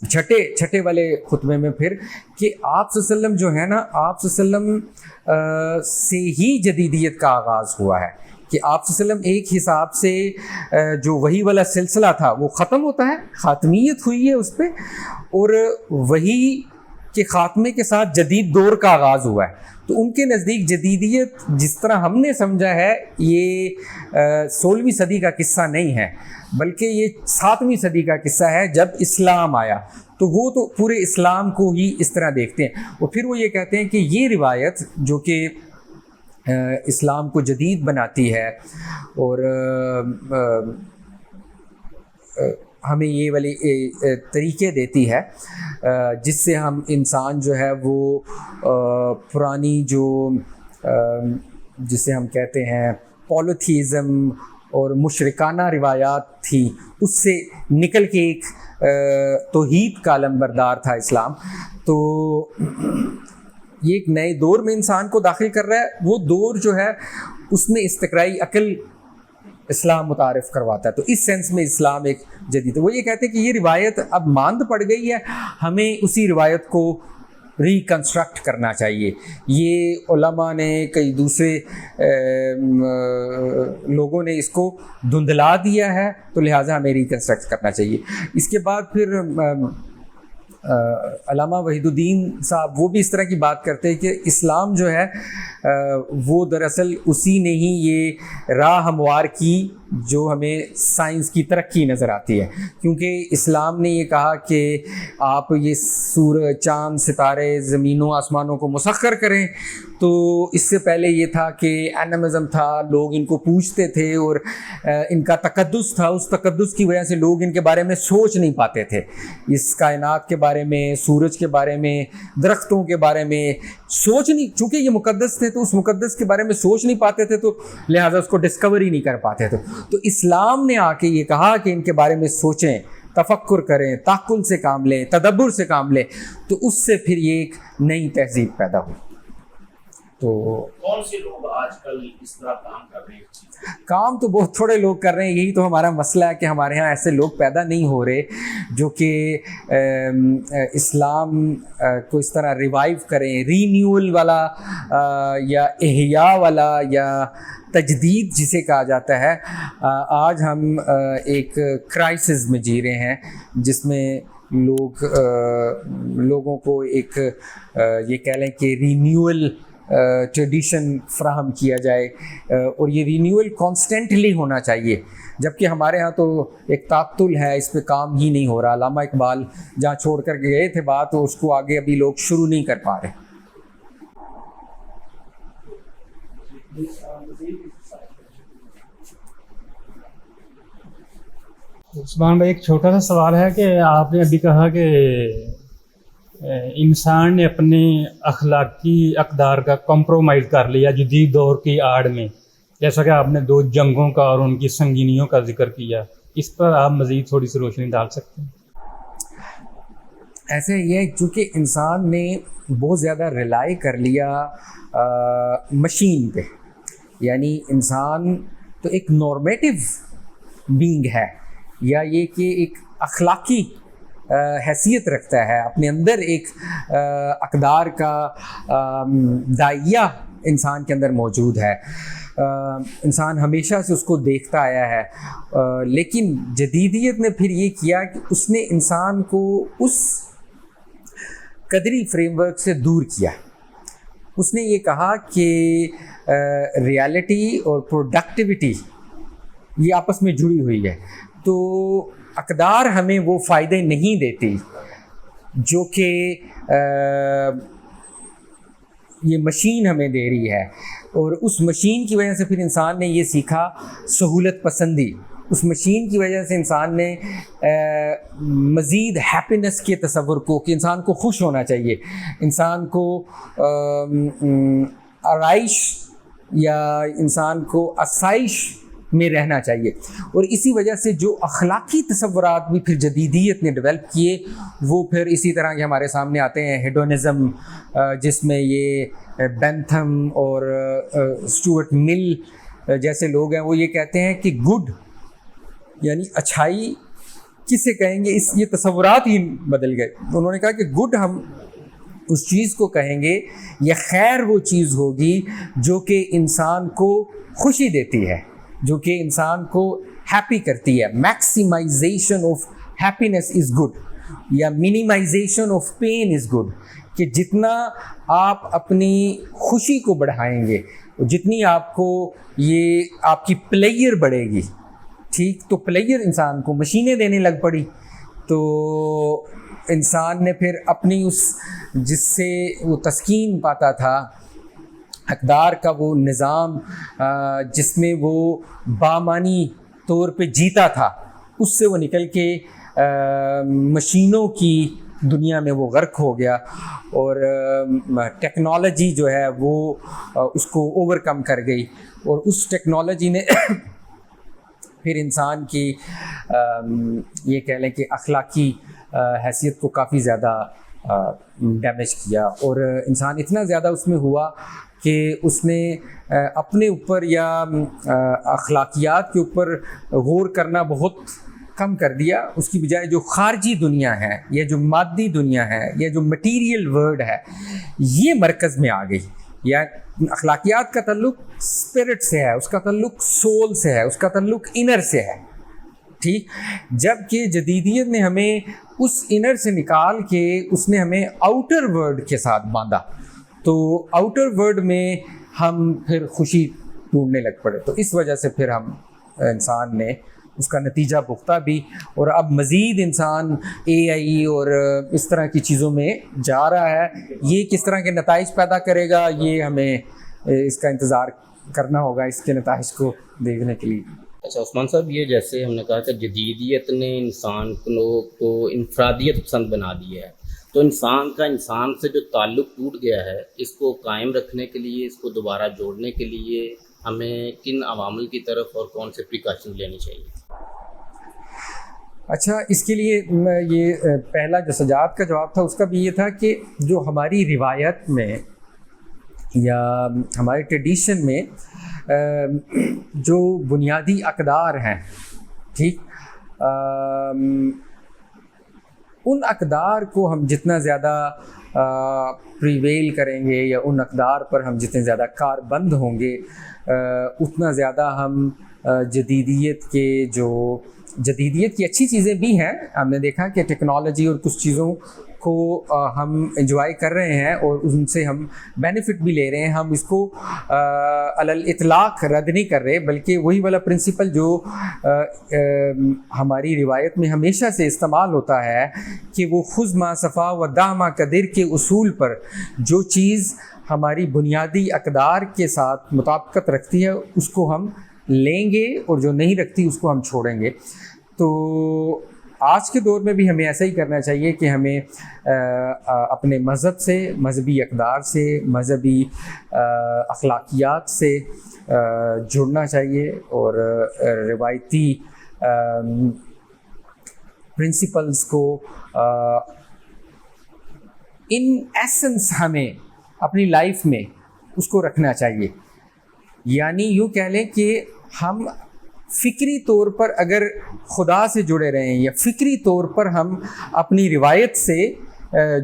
چھٹے والے خطبے میں پھر کہ آپ صلی اللہ علیہ وسلم جو ہے نا, آپ صلی اللہ علیہ وسلم سے ہی جدیدیت کا آغاز ہوا ہے, کہ آپ صلی اللہ علیہ وسلم ایک حساب سے جو وہی والا سلسلہ تھا وہ ختم ہوتا ہے, خاتمیت ہوئی ہے اس پہ, اور وہی کے خاتمے کے ساتھ جدید دور کا آغاز ہوا ہے. تو ان کے نزدیک جدیدیت جس طرح ہم نے سمجھا ہے یہ 16ویں صدی کا قصہ نہیں ہے, بلکہ یہ 7ویں صدی کا قصہ ہے جب اسلام آیا. تو وہ تو پورے اسلام کو ہی اس طرح دیکھتے ہیں. اور پھر وہ یہ کہتے ہیں کہ یہ روایت جو کہ اسلام کو جدید بناتی ہے اور ہمیں یہ والی طریقے دیتی ہے جس سے ہم انسان جو ہے وہ پرانی جو جسے ہم کہتے ہیں پولیتھیزم اور مشرکانہ روایات تھی اس سے نکل کے ایک توحید کا علمبردار تھا اسلام. تو یہ ایک نئے دور میں انسان کو داخل کر رہا ہے. وہ دور جو ہے اس میں استقرائی عقل اسلام متعارف کرواتا ہے. تو اس سینس میں اسلام ایک جدید ہے. وہ یہ کہتے ہیں کہ یہ روایت اب ماند پڑ گئی ہے, ہمیں اسی روایت کو ریکنسٹرکٹ کرنا چاہیے. یہ علماء نے کئی دوسرے لوگوں نے اس کو دھندلا دیا ہے, تو لہٰذا ہمیں ریکنسٹرکٹ کرنا چاہیے. اس کے بعد پھر علامہ وحید الدین صاحب وہ بھی اس طرح کی بات کرتے ہیں کہ اسلام جو ہے وہ دراصل اسی نے ہی یہ راہ ہموار کی جو ہمیں سائنس کی ترقی نظر آتی ہے, کیونکہ اسلام نے یہ کہا کہ آپ یہ سورج, چاند, ستارے, زمینوں, آسمانوں کو مسخر کریں. تو اس سے پہلے یہ تھا کہ اینمزم تھا, لوگ ان کو پوجتے تھے اور ان کا تقدس تھا. اس تقدس کی وجہ سے لوگ ان کے بارے میں سوچ نہیں پاتے تھے, اس کائنات کے بارے میں, سورج کے بارے میں, درختوں کے بارے میں سوچ نہیں, چونکہ یہ مقدس تھے تو اس مقدس کے بارے میں سوچ نہیں پاتے تھے, تو لہٰذا اس کو ڈسکور ہی نہیں کر پاتے تھے. تو اسلام نے آ کے یہ کہا کہ ان کے بارے میں سوچیں, تفکر کریں, تعقل سے کام لیں, تدبر سے کام لیں, تو اس سے پھر یہ ایک نئی تہذیب پیدا ہوئی. تو کون سے لوگ آج کل اس طرح کام کر رہے ہیں؟ کام تو بہت تھوڑے لوگ کر رہے ہیں. یہی تو ہمارا مسئلہ ہے کہ ہمارے ہاں ایسے لوگ پیدا نہیں ہو رہے جو کہ اسلام کو اس طرح ریوائیو کریں, رینیول والا یا احیاء والا یا تجدید جسے کہا جاتا ہے. آج ہم ایک کرائسس میں جی رہے ہیں جس میں لوگوں کو ایک یہ کہہ لیں کہ رینیول ٹریڈیشن فراہم کیا جائے, اور یہ رینیول کانسٹنٹلی ہونا چاہیے, جبکہ ہمارے ہاں تو ایک تعطل ہے, اس پہ کام ہی نہیں ہو رہا. علامہ اقبال جہاں چھوڑ کر گئے تھے بات, اس کو آگے ابھی لوگ شروع نہیں کر پا رہے. عثمان بھائی ایک چھوٹا سا سوال ہے کہ آپ نے ابھی کہا کہ انسان نے اپنے اخلاقی اقدار کا کمپرومائز کر لیا جدید دور کی آڑ میں, جیسا کہ آپ نے 2 جنگوں کا اور ان کی سنگینیوں کا ذکر کیا, اس پر آپ مزید تھوڑی سی روشنی ڈال سکتے ہیں؟ ایسے یہ ہے چونکہ انسان نے بہت زیادہ ریلائی کر لیا مشین پہ, یعنی انسان تو ایک نارمیٹو بینگ ہے, یا یہ کہ ایک اخلاقی حیثیت رکھتا ہے, اپنے اندر ایک اقدار کا دائیہ انسان کے اندر موجود ہے. انسان ہمیشہ سے اس کو دیکھتا آیا ہے, لیکن جدیدیت نے پھر یہ کیا کہ اس نے انسان کو اس قدری فریم ورک سے دور کیا. اس نے یہ کہا کہ ریالٹی اور پروڈکٹیوٹی یہ آپس میں جڑی ہوئی ہے, تو اقدار ہمیں وہ فائدے نہیں دیتی جو کہ یہ مشین ہمیں دے رہی ہے. اور اس مشین کی وجہ سے پھر انسان نے یہ سیکھا سہولت پسندی. اس مشین کی وجہ سے انسان نے مزید ہیپینس کے تصور کو, کہ انسان کو خوش ہونا چاہیے, انسان کو آرائش یا انسان کو آسائش میں رہنا چاہیے. اور اسی وجہ سے جو اخلاقی تصورات بھی پھر جدیدیت نے ڈیولپ کیے, وہ پھر اسی طرح کے ہمارے سامنے آتے ہیں. ہیڈونزم, جس میں یہ بینتھم اور اسٹوارٹ مل جیسے لوگ ہیں, وہ یہ کہتے ہیں کہ گڈ یعنی اچھائی کسے کہیں گے, یہ تصورات ہی بدل گئے. انہوں نے کہا کہ گڈ ہم اس چیز کو کہیں گے, یا خیر وہ چیز ہوگی جو کہ انسان کو خوشی دیتی ہے, جو کہ انسان کو ہیپی کرتی ہے. Maximization of happiness is good, یا minimization of pain is good, کہ جتنا آپ اپنی خوشی کو بڑھائیں گے, جتنی آپ کو یہ آپ کی پلیئر بڑھے گی, ٹھیک, تو پلیئر انسان کو مشینیں دینے لگ پڑی, تو انسان نے پھر اپنی اس جس سے وہ تسکین پاتا تھا, اقدار کا وہ نظام جس میں وہ بامانی طور پہ جیتا تھا, اس سے وہ نکل کے مشینوں کی دنیا میں وہ غرق ہو گیا, اور ٹیکنالوجی جو ہے وہ اس کو اوور کم کر گئی, اور اس ٹیکنالوجی نے پھر انسان کی یہ کہہ لیں کہ اخلاقی حیثیت کو کافی زیادہ ڈیمیج کیا, اور انسان اتنا زیادہ اس میں ہوا کہ اس نے اپنے اوپر یا اخلاقیات کے اوپر غور کرنا بہت کم کر دیا. اس کی بجائے جو خارجی دنیا ہے, یا جو مادی دنیا ہے, یا جو مٹیریل ورلڈ ہے, یہ مرکز میں آ گئی. یا اخلاقیات کا تعلق اسپرٹ سے ہے, اس کا تعلق سول سے ہے, اس کا تعلق انر سے ہے, ٹھیک. جب کہ جدیدیت نے ہمیں اس انر سے نکال کے اس نے ہمیں آؤٹر ورلڈ کے ساتھ باندھا, تو آؤٹر ورلڈ میں ہم پھر خوشی ڈھونڈنے لگ پڑے. تو اس وجہ سے پھر ہم انسان نے اس کا نتیجہ بھگتا بھی, اور اب مزید انسان اے آئی اور اس طرح کی چیزوں میں جا رہا ہے. یہ کس طرح کے نتائج پیدا کرے گا, یہ ہمیں اس کا انتظار کرنا ہوگا اس کے نتائج کو دیکھنے کے لیے. اچھا عثمان صاحب, یہ جیسے ہم نے کہا کہ جدیدیت نے انسان کو انفرادیت پسند بنا دیا ہے, تو انسان سے جو تعلق ٹوٹ گیا ہے, اس کو قائم رکھنے کے لیے, اس کو دوبارہ جوڑنے کے لیے ہمیں کن عوامل کی طرف اور کون سے پریکاشن لینی چاہیے؟ اچھا، اس کے لیے یہ پہلا جو سجاد کا جواب تھا اس کا بھی یہ تھا کہ جو ہماری روایت میں یا ہمارے ٹریڈیشن میں جو بنیادی اقدار ہیں، ٹھیک، ان اقدار کو ہم جتنا زیادہ پریویل کریں گے یا ان اقدار پر ہم جتنے زیادہ کاربند ہوں گے، اتنا زیادہ ہم جدیدیت کی اچھی چیزیں بھی ہیں. ہم نے دیکھا کہ ٹیکنالوجی اور کچھ چیزوں کو ہم انجوائے کر رہے ہیں اور ان سے ہم بینیفٹ بھی لے رہے ہیں. ہم اس کو علی الاطلاق رد نہیں کر رہے، بلکہ وہی والا پرنسپل جو ہماری روایت میں ہمیشہ سے استعمال ہوتا ہے کہ وہ خذ ما صفا و دع ما قدر کے اصول پر جو چیز ہماری بنیادی اقدار کے ساتھ مطابقت رکھتی ہے اس کو ہم لیں گے اور جو نہیں رکھتی اس کو ہم چھوڑیں گے. تو آج کے دور میں بھی ہمیں ایسا ہی کرنا چاہیے کہ ہمیں اپنے مذہب سے، مذہبی اقدار سے، مذہبی اخلاقیات سے جڑنا چاہیے اور روایتی پرنسپلز کو ان ایسنس ہمیں اپنی لائف میں اس کو رکھنا چاہیے. یعنی یوں کہہ لیں کہ ہم فکری طور پر اگر خدا سے جڑے رہیں یا فکری طور پر ہم اپنی روایت سے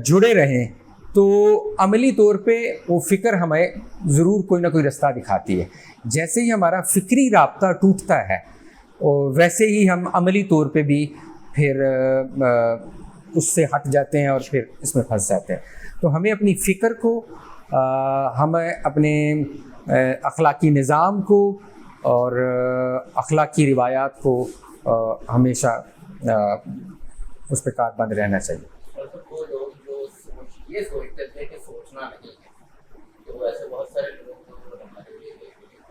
جڑے رہیں تو عملی طور پہ وہ فکر ہمیں ضرور کوئی نہ کوئی رستہ دکھاتی ہے. جیسے ہی ہمارا فکری رابطہ ٹوٹتا ہے اور ویسے ہی ہم عملی طور پہ بھی پھر اس سے ہٹ جاتے ہیں اور پھر اس میں پھنس جاتے ہیں. تو ہمیں اپنی فکر کو، ہمیں اپنے اخلاقی نظام کو اور اخلاقی روایات کو ہمیشہ اس پہ کاربند رہنا چاہیے. وہ لوگ جو یہ سوچتے تھے کہ سوچنا نہیں ہے، تو ایسے بہت سارے لوگ ہمارے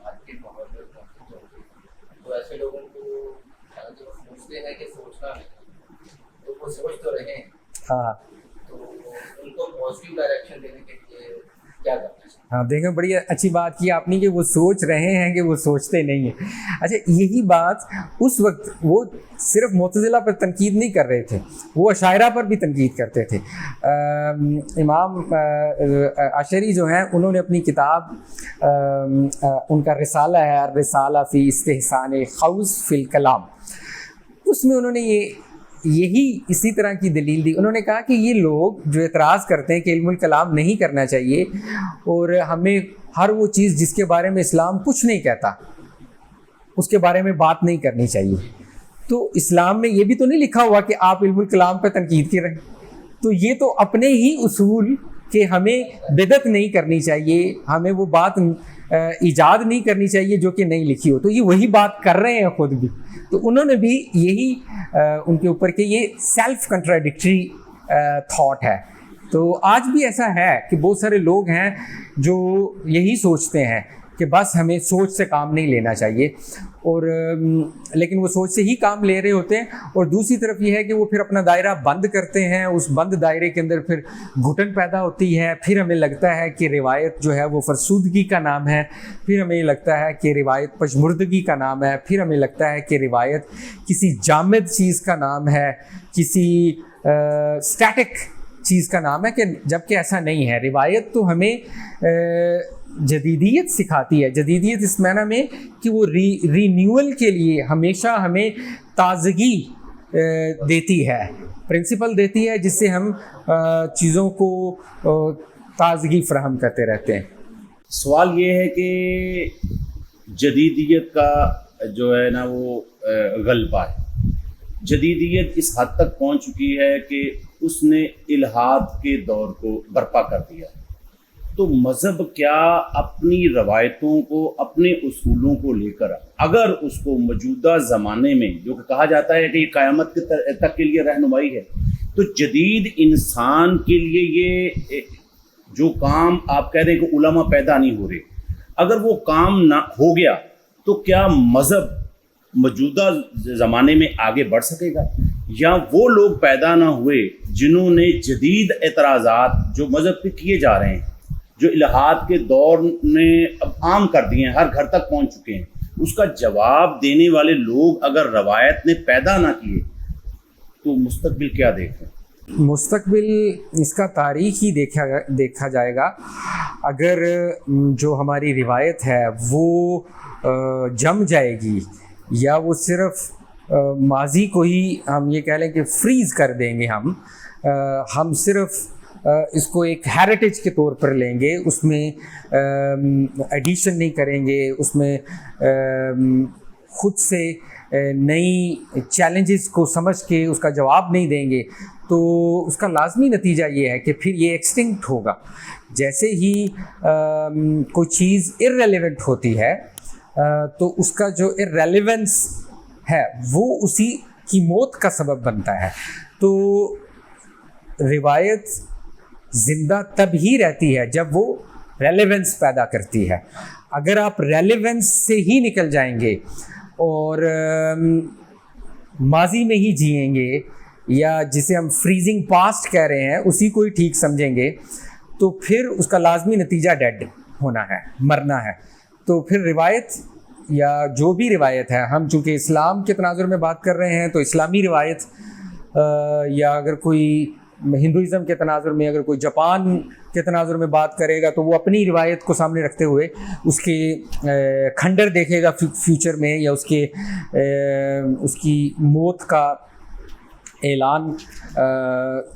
آج کے ماحول میں تو ایسے لوگوں کو جو سوچتے ہیں کہ سوچنا نہیں تو وہ سوچ تو رہے ہیں. ہاں، تو ان کو پازیٹیو ڈائریکشن دینے کے لیے کیا کرنا چاہیے؟ ہاں، دیکھیں بڑی اچھی بات کی آپ نے کہ وہ سوچ رہے ہیں کہ وہ سوچتے نہیں ہیں. اچھا، یہی بات اس وقت وہ صرف معتزلہ پر تنقید نہیں کر رہے تھے، وہ اشاعرہ پر بھی تنقید کرتے تھے. امام اشعری جو ہیں انہوں نے اپنی کتاب، ان کا رسالہ ہے الرسالہ فی استحسان خوض فی الکلام، اس میں انہوں نے یہی اسی طرح کی دلیل دی. انہوں نے کہا کہ یہ لوگ جو اعتراض کرتے ہیں کہ علم الکلام نہیں کرنا چاہیے اور ہمیں ہر وہ چیز جس کے بارے میں اسلام کچھ نہیں کہتا اس کے بارے میں بات نہیں کرنی چاہیے، تو اسلام میں یہ بھی تو نہیں لکھا ہوا کہ آپ علم الکلام پہ تنقید کریں. تو یہ تو اپنے ہی اصول کہ ہمیں بدعت نہیں کرنی چاہیے، ہمیں وہ بات ایجاد نہیں کرنی چاہیے جو کہ نہیں لکھی ہو، تو یہ وہی بات کر رہے ہیں خود بھی. تو انہوں نے بھی یہی ان کے اوپر کہ یہ سیلف کنٹراڈکٹری تھاٹ ہے. تو آج بھی ایسا ہے کہ بہت سارے لوگ ہیں جو یہی سوچتے ہیں کہ بس ہمیں سوچ سے کام نہیں لینا چاہیے، اور لیکن وہ سوچ سے ہی کام لے رہے ہوتے ہیں. اور دوسری طرف یہ ہے کہ وہ پھر اپنا دائرہ بند کرتے ہیں، اس بند دائرے کے اندر پھر گھٹن پیدا ہوتی ہے. پھر ہمیں لگتا ہے کہ روایت جو ہے وہ فرسودگی کا نام ہے، پھر ہمیں لگتا ہے کہ روایت پشمردگی کا نام ہے، پھر ہمیں لگتا ہے کہ روایت کسی جامد چیز کا نام ہے، کسی اسٹیٹک چیز کا نام ہے، کہ جبکہ ایسا نہیں ہے. روایت تو ہمیں جدیدیت سکھاتی ہے. جدیدیت اس معنی میں کہ وہ رینیول کے لیے ہمیشہ ہمیں تازگی دیتی ہے، پرنسپل دیتی ہے جس سے ہم چیزوں کو تازگی فراہم کرتے رہتے ہیں. سوال یہ ہے کہ جدیدیت کا جو ہے نا وہ غلبہ ہے. جدیدیت اس حد تک پہنچ چکی ہے کہ اس نے الحاد کے دور کو برپا کر دیا. تو مذہب کیا اپنی روایتوں کو، اپنے اصولوں کو لے کر اگر اس کو موجودہ زمانے میں جو کہ کہا جاتا ہے کہ یہ قیامت تک کے لیے رہنمائی ہے، تو جدید انسان کے لیے یہ جو کام آپ کہہ رہے ہیں کہ علماء پیدا نہیں ہو رہے، اگر وہ کام نہ ہو گیا تو کیا مذہب موجودہ زمانے میں آگے بڑھ سکے گا؟ یا وہ لوگ پیدا نہ ہوئے جنہوں نے جدید اعتراضات جو مذہب پہ کیے جا رہے ہیں، جو الحاد کے دور نے اب عام کر دیے ہیں، ہر گھر تک پہنچ چکے ہیں، اس کا جواب دینے والے لوگ اگر روایت نے پیدا نہ کیے تو مستقبل کیا دیکھیں؟ مستقبل اس کا تاریخ ہی دیکھا جائے گا. اگر جو ہماری روایت ہے وہ جم جائے گی یا وہ صرف ماضی کو ہی ہم یہ کہہ لیں کہ فریز کر دیں گے, ہم صرف اس کو ایک ہیریٹیج کے طور پر لیں گے, اس میں ایڈیشن نہیں کریں گے, اس میں خود سے نئی چیلنجز کو سمجھ کے اس کا جواب نہیں دیں گے, تو اس کا لازمی نتیجہ یہ ہے کہ پھر یہ ایکسٹنکٹ ہوگا. جیسے ہی کوئی چیز ارریلیونٹ ہوتی ہے تو اس کا جو ارریلیونس ہے وہ اسی کی موت کا سبب بنتا ہے. تو روایت زندہ تب ہی رہتی ہے جب وہ ریلیونس پیدا کرتی ہے. اگر آپ ریلیونس سے ہی نکل جائیں گے اور ماضی میں ہی جئیں گے, یا جسے ہم فریزنگ پاسٹ کہہ رہے ہیں اسی کو ہی ٹھیک سمجھیں گے, تو پھر اس کا لازمی نتیجہ ڈیڈ ہونا ہے, مرنا ہے. تو پھر روایت یا جو بھی روایت ہے, ہم چونکہ اسلام کے تناظر میں بات کر رہے ہیں تو اسلامی روایت, یا اگر کوئی ہندوازم کے تناظر میں, اگر کوئی جاپان کے تناظر میں بات کرے گا تو وہ اپنی روایت کو سامنے رکھتے ہوئے اس کے کھنڈر دیکھے گا فیوچر میں, یا اس کی موت کا اعلان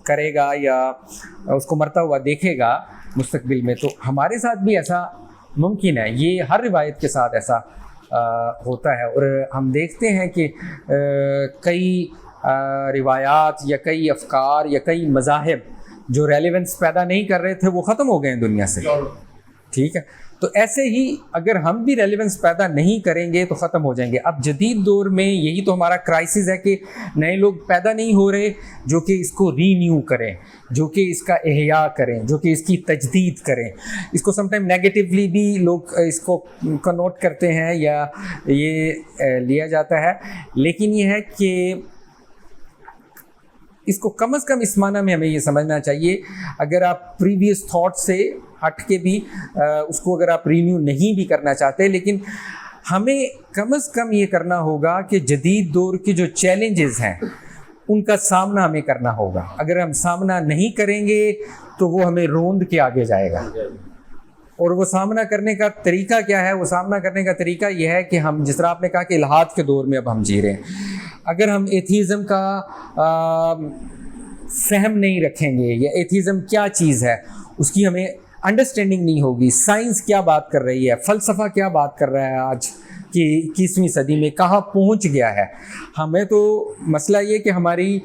کرے گا, یا اس کو مرتا ہوا دیکھے گا مستقبل میں. تو ہمارے ساتھ بھی ایسا ممکن ہے, یہ ہر روایت کے ساتھ ایسا ہوتا ہے. اور ہم دیکھتے ہیں کہ کئی روایات یا کئی افکار یا کئی مذاہب جو ریلیونس پیدا نہیں کر رہے تھے وہ ختم ہو گئے ہیں دنیا سے. ٹھیک ہے, تو ایسے ہی اگر ہم بھی ریلیونس پیدا نہیں کریں گے تو ختم ہو جائیں گے. اب جدید دور میں یہی تو ہمارا کرائسس ہے کہ نئے لوگ پیدا نہیں ہو رہے جو کہ اس کو رینیو کریں, جو کہ اس کا احیاء کریں, جو کہ اس کی تجدید کریں. اس کو سم ٹائم نیگیٹیولی بھی لوگ اس کو کنوٹ کرتے ہیں یا یہ لیا جاتا ہے, لیکن یہ ہے کہ اس کو کم از کم اس معنی میں ہمیں یہ سمجھنا چاہیے, اگر آپ پریویس تھاٹ سے ہٹ کے بھی اس کو اگر آپ رینیو نہیں بھی کرنا چاہتے, لیکن ہمیں کم از کم یہ کرنا ہوگا کہ جدید دور کے جو چیلنجز ہیں ان کا سامنا ہمیں کرنا ہوگا. اگر ہم سامنا نہیں کریں گے تو وہ ہمیں روند کے آگے جائے گا. اور وہ سامنا کرنے کا طریقہ کیا ہے؟ وہ سامنا کرنے کا طریقہ یہ ہے کہ ہم, جس طرح آپ نے کہا کہ الحاد کے دور میں اب ہم جی رہے ہیں, اگر ہم ایتھیزم کا فہم نہیں رکھیں گے, یا ایتھیزم کیا چیز ہے اس کی ہمیں انڈرسٹینڈنگ نہیں ہوگی, سائنس کیا بات کر رہی ہے, فلسفہ کیا بات کر رہا ہے آج کی 21ویں صدی میں, کہاں پہنچ گیا ہے. ہمیں تو مسئلہ یہ کہ ہماری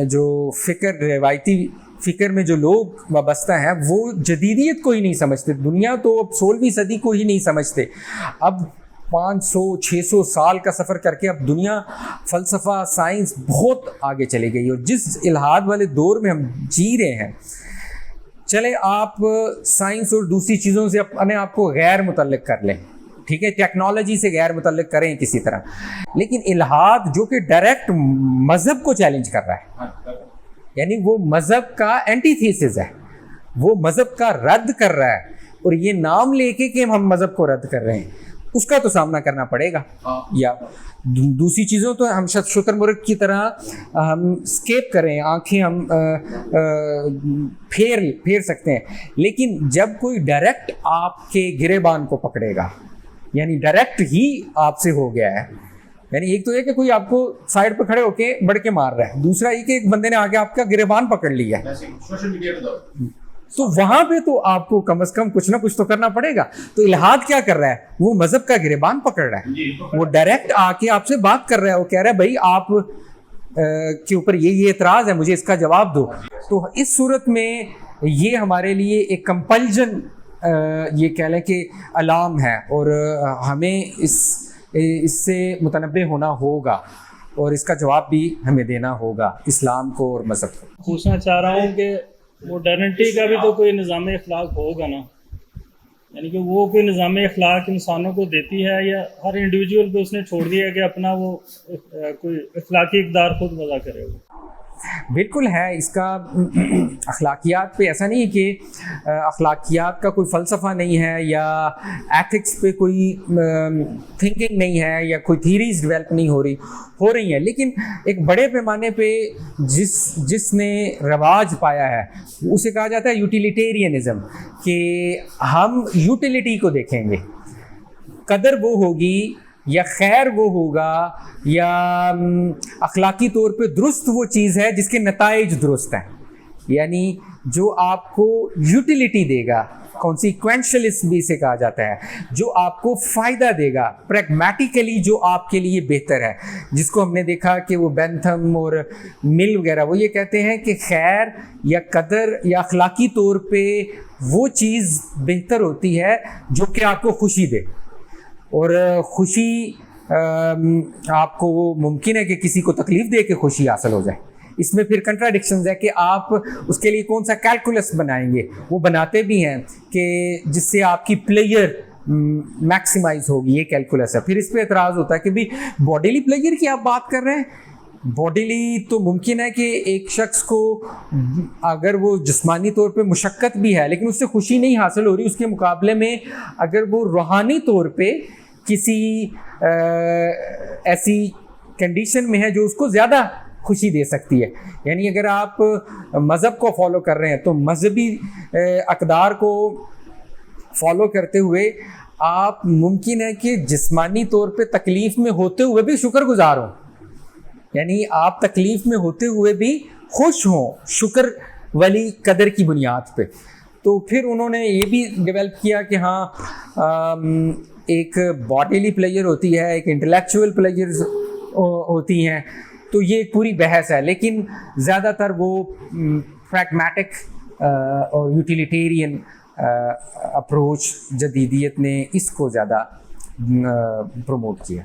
جو فکر, روایتی فکر میں جو لوگ وابستہ ہیں وہ جدیدیت کو ہی نہیں سمجھتے. دنیا تو اب 16ویں صدی کو ہی نہیں سمجھتے. اب 500-600 سال کا سفر کر کے اب دنیا, فلسفہ, سائنس بہت آگے چلی گئی. اور جس الحاد والے دور میں ہم جی رہے ہیں, چلے آپ سائنس اور دوسری چیزوں سے اپنے آپ کو غیر متعلق کر لیں, ٹھیک ہے, ٹیکنالوجی سے غیر متعلق کریں کسی طرح, لیکن الحاد جو کہ ڈائریکٹ مذہب کو چیلنج کر رہا ہے, یعنی وہ مذہب کا اینٹی تھیسس ہے, وہ مذہب کا رد کر رہا ہے, اور یہ نام لے کے کہ ہم مذہب کو رد کر رہے ہیں, اس کا تو سامنا کرنا پڑے گا. یا دوسری چیزوں تو ہم شتر مرغ کی طرح ہم اسکیپ کریں, آنکھیں ہم پھیر سکتے ہیں, لیکن جب کوئی ڈائریکٹ آپ کے گریبان کو پکڑے گا, یعنی ڈائریکٹ ہی آپ سے ہو گیا ہے, یعنی ایک تو یہ کہ کوئی آپ کو سائڈ پہ کھڑے ہو کے بڑھ کے مار رہا ہے, دوسرا یہ کہ ایک بندے نے آگے آپ کا گریبان پکڑ لیا ہے, تو وہاں پہ تو آپ کو کم از کم کچھ نہ کچھ تو کرنا پڑے گا. تو الحاد کیا کر رہا ہے؟ وہ مذہب کا گریبان پکڑ رہا ہے, وہ ڈائریکٹ آ کے آپ سے بات کر رہا ہے, وہ کہہ رہا ہے بھائی آپ کے اوپر یہ اعتراض ہے, مجھے اس کا جواب دو. تو اس صورت میں یہ ہمارے لیے ایک کمپلجن, یہ کہہ لیں کہ الارم ہے, اور ہمیں اس سے متنبع ہونا ہوگا, اور اس کا جواب بھی ہمیں دینا ہوگا اسلام کو اور مذہب کو. پوچھنا چاہ رہا ہوں کہ ماڈرنٹی کا بھی تو کوئی نظام اخلاق ہوگا نا, یعنی کہ وہ کوئی نظام اخلاق انسانوں کو دیتی ہے, یا ہر انڈیویجول پہ اس نے چھوڑ دیا کہ اپنا وہ کوئی اخلاقی اقدار خود وضع کرے گا؟ بالکل ہے اس کا اخلاقیات پہ ایسا نہیں ہے کہ اخلاقیات کا کوئی فلسفہ نہیں ہے یا ایتھکس پہ کوئی تھنکنگ نہیں ہے یا کوئی تھیریز ڈیولپ نہیں ہو رہی ہیں، لیکن ایک بڑے پیمانے پہ جس نے رواج پایا ہے اسے کہا جاتا ہے یوٹیلیٹیرینزم، کہ ہم یوٹیلیٹی کو دیکھیں گے، قدر وہ ہوگی یا خیر وہ ہوگا یا اخلاقی طور پہ درست وہ چیز ہے جس کے نتائج درست ہیں، یعنی جو آپ کو یوٹیلیٹی دے گا، کانسیکوینشلسٹ بھی اسے کہا جاتا ہے، جو آپ کو فائدہ دے گا پریگمیٹیکلی، جو آپ کے لیے بہتر ہے، جس کو ہم نے دیکھا کہ وہ بینتھم اور مل وغیرہ وہ یہ کہتے ہیں کہ خیر یا قدر یا اخلاقی طور پہ وہ چیز بہتر ہوتی ہے جو کہ آپ کو خوشی دے، اور خوشی آپ کو وہ ممکن ہے کہ کسی کو تکلیف دے کے خوشی حاصل ہو جائے۔ اس میں پھر کنٹراڈکشنز ہے کہ آپ اس کے لیے کون سا کیلکولس بنائیں گے، وہ بناتے بھی ہیں کہ جس سے آپ کی پلیئر میکسیمائز ہوگی، یہ کیلکولس ہے۔ پھر اس پہ اعتراض ہوتا ہے کہ بھی باڈیلی پلیئر کی آپ بات کر رہے ہیں، باڈیلی تو ممکن ہے کہ ایک شخص کو اگر وہ جسمانی طور پہ مشقت بھی ہے لیکن اس سے خوشی نہیں حاصل ہو رہی، اس کے مقابلے میں اگر وہ روحانی طور پہ کسی ایسی کنڈیشن میں ہے جو اس کو زیادہ خوشی دے سکتی ہے، یعنی اگر آپ مذہب کو فالو کر رہے ہیں تو مذہبی اقدار کو فالو کرتے ہوئے آپ ممکن ہے کہ جسمانی طور پہ تکلیف میں ہوتے ہوئے بھی شکر گزار ہوں، یعنی آپ تکلیف میں ہوتے ہوئے بھی خوش ہوں شکر والی قدر کی بنیاد پہ۔ تو پھر انہوں نے یہ بھی ڈیولپ کیا کہ ہاں ایک باڈیلی پلیئر ہوتی ہے، ایک انٹلیکچوئل پلیئرز ہوتی ہیں، تو یہ ایک پوری بحث ہے، لیکن زیادہ تر وہ پریگمیٹک اور یوٹیلیٹیرین اپروچ جدیدیت نے اس کو زیادہ پروموٹ کیا۔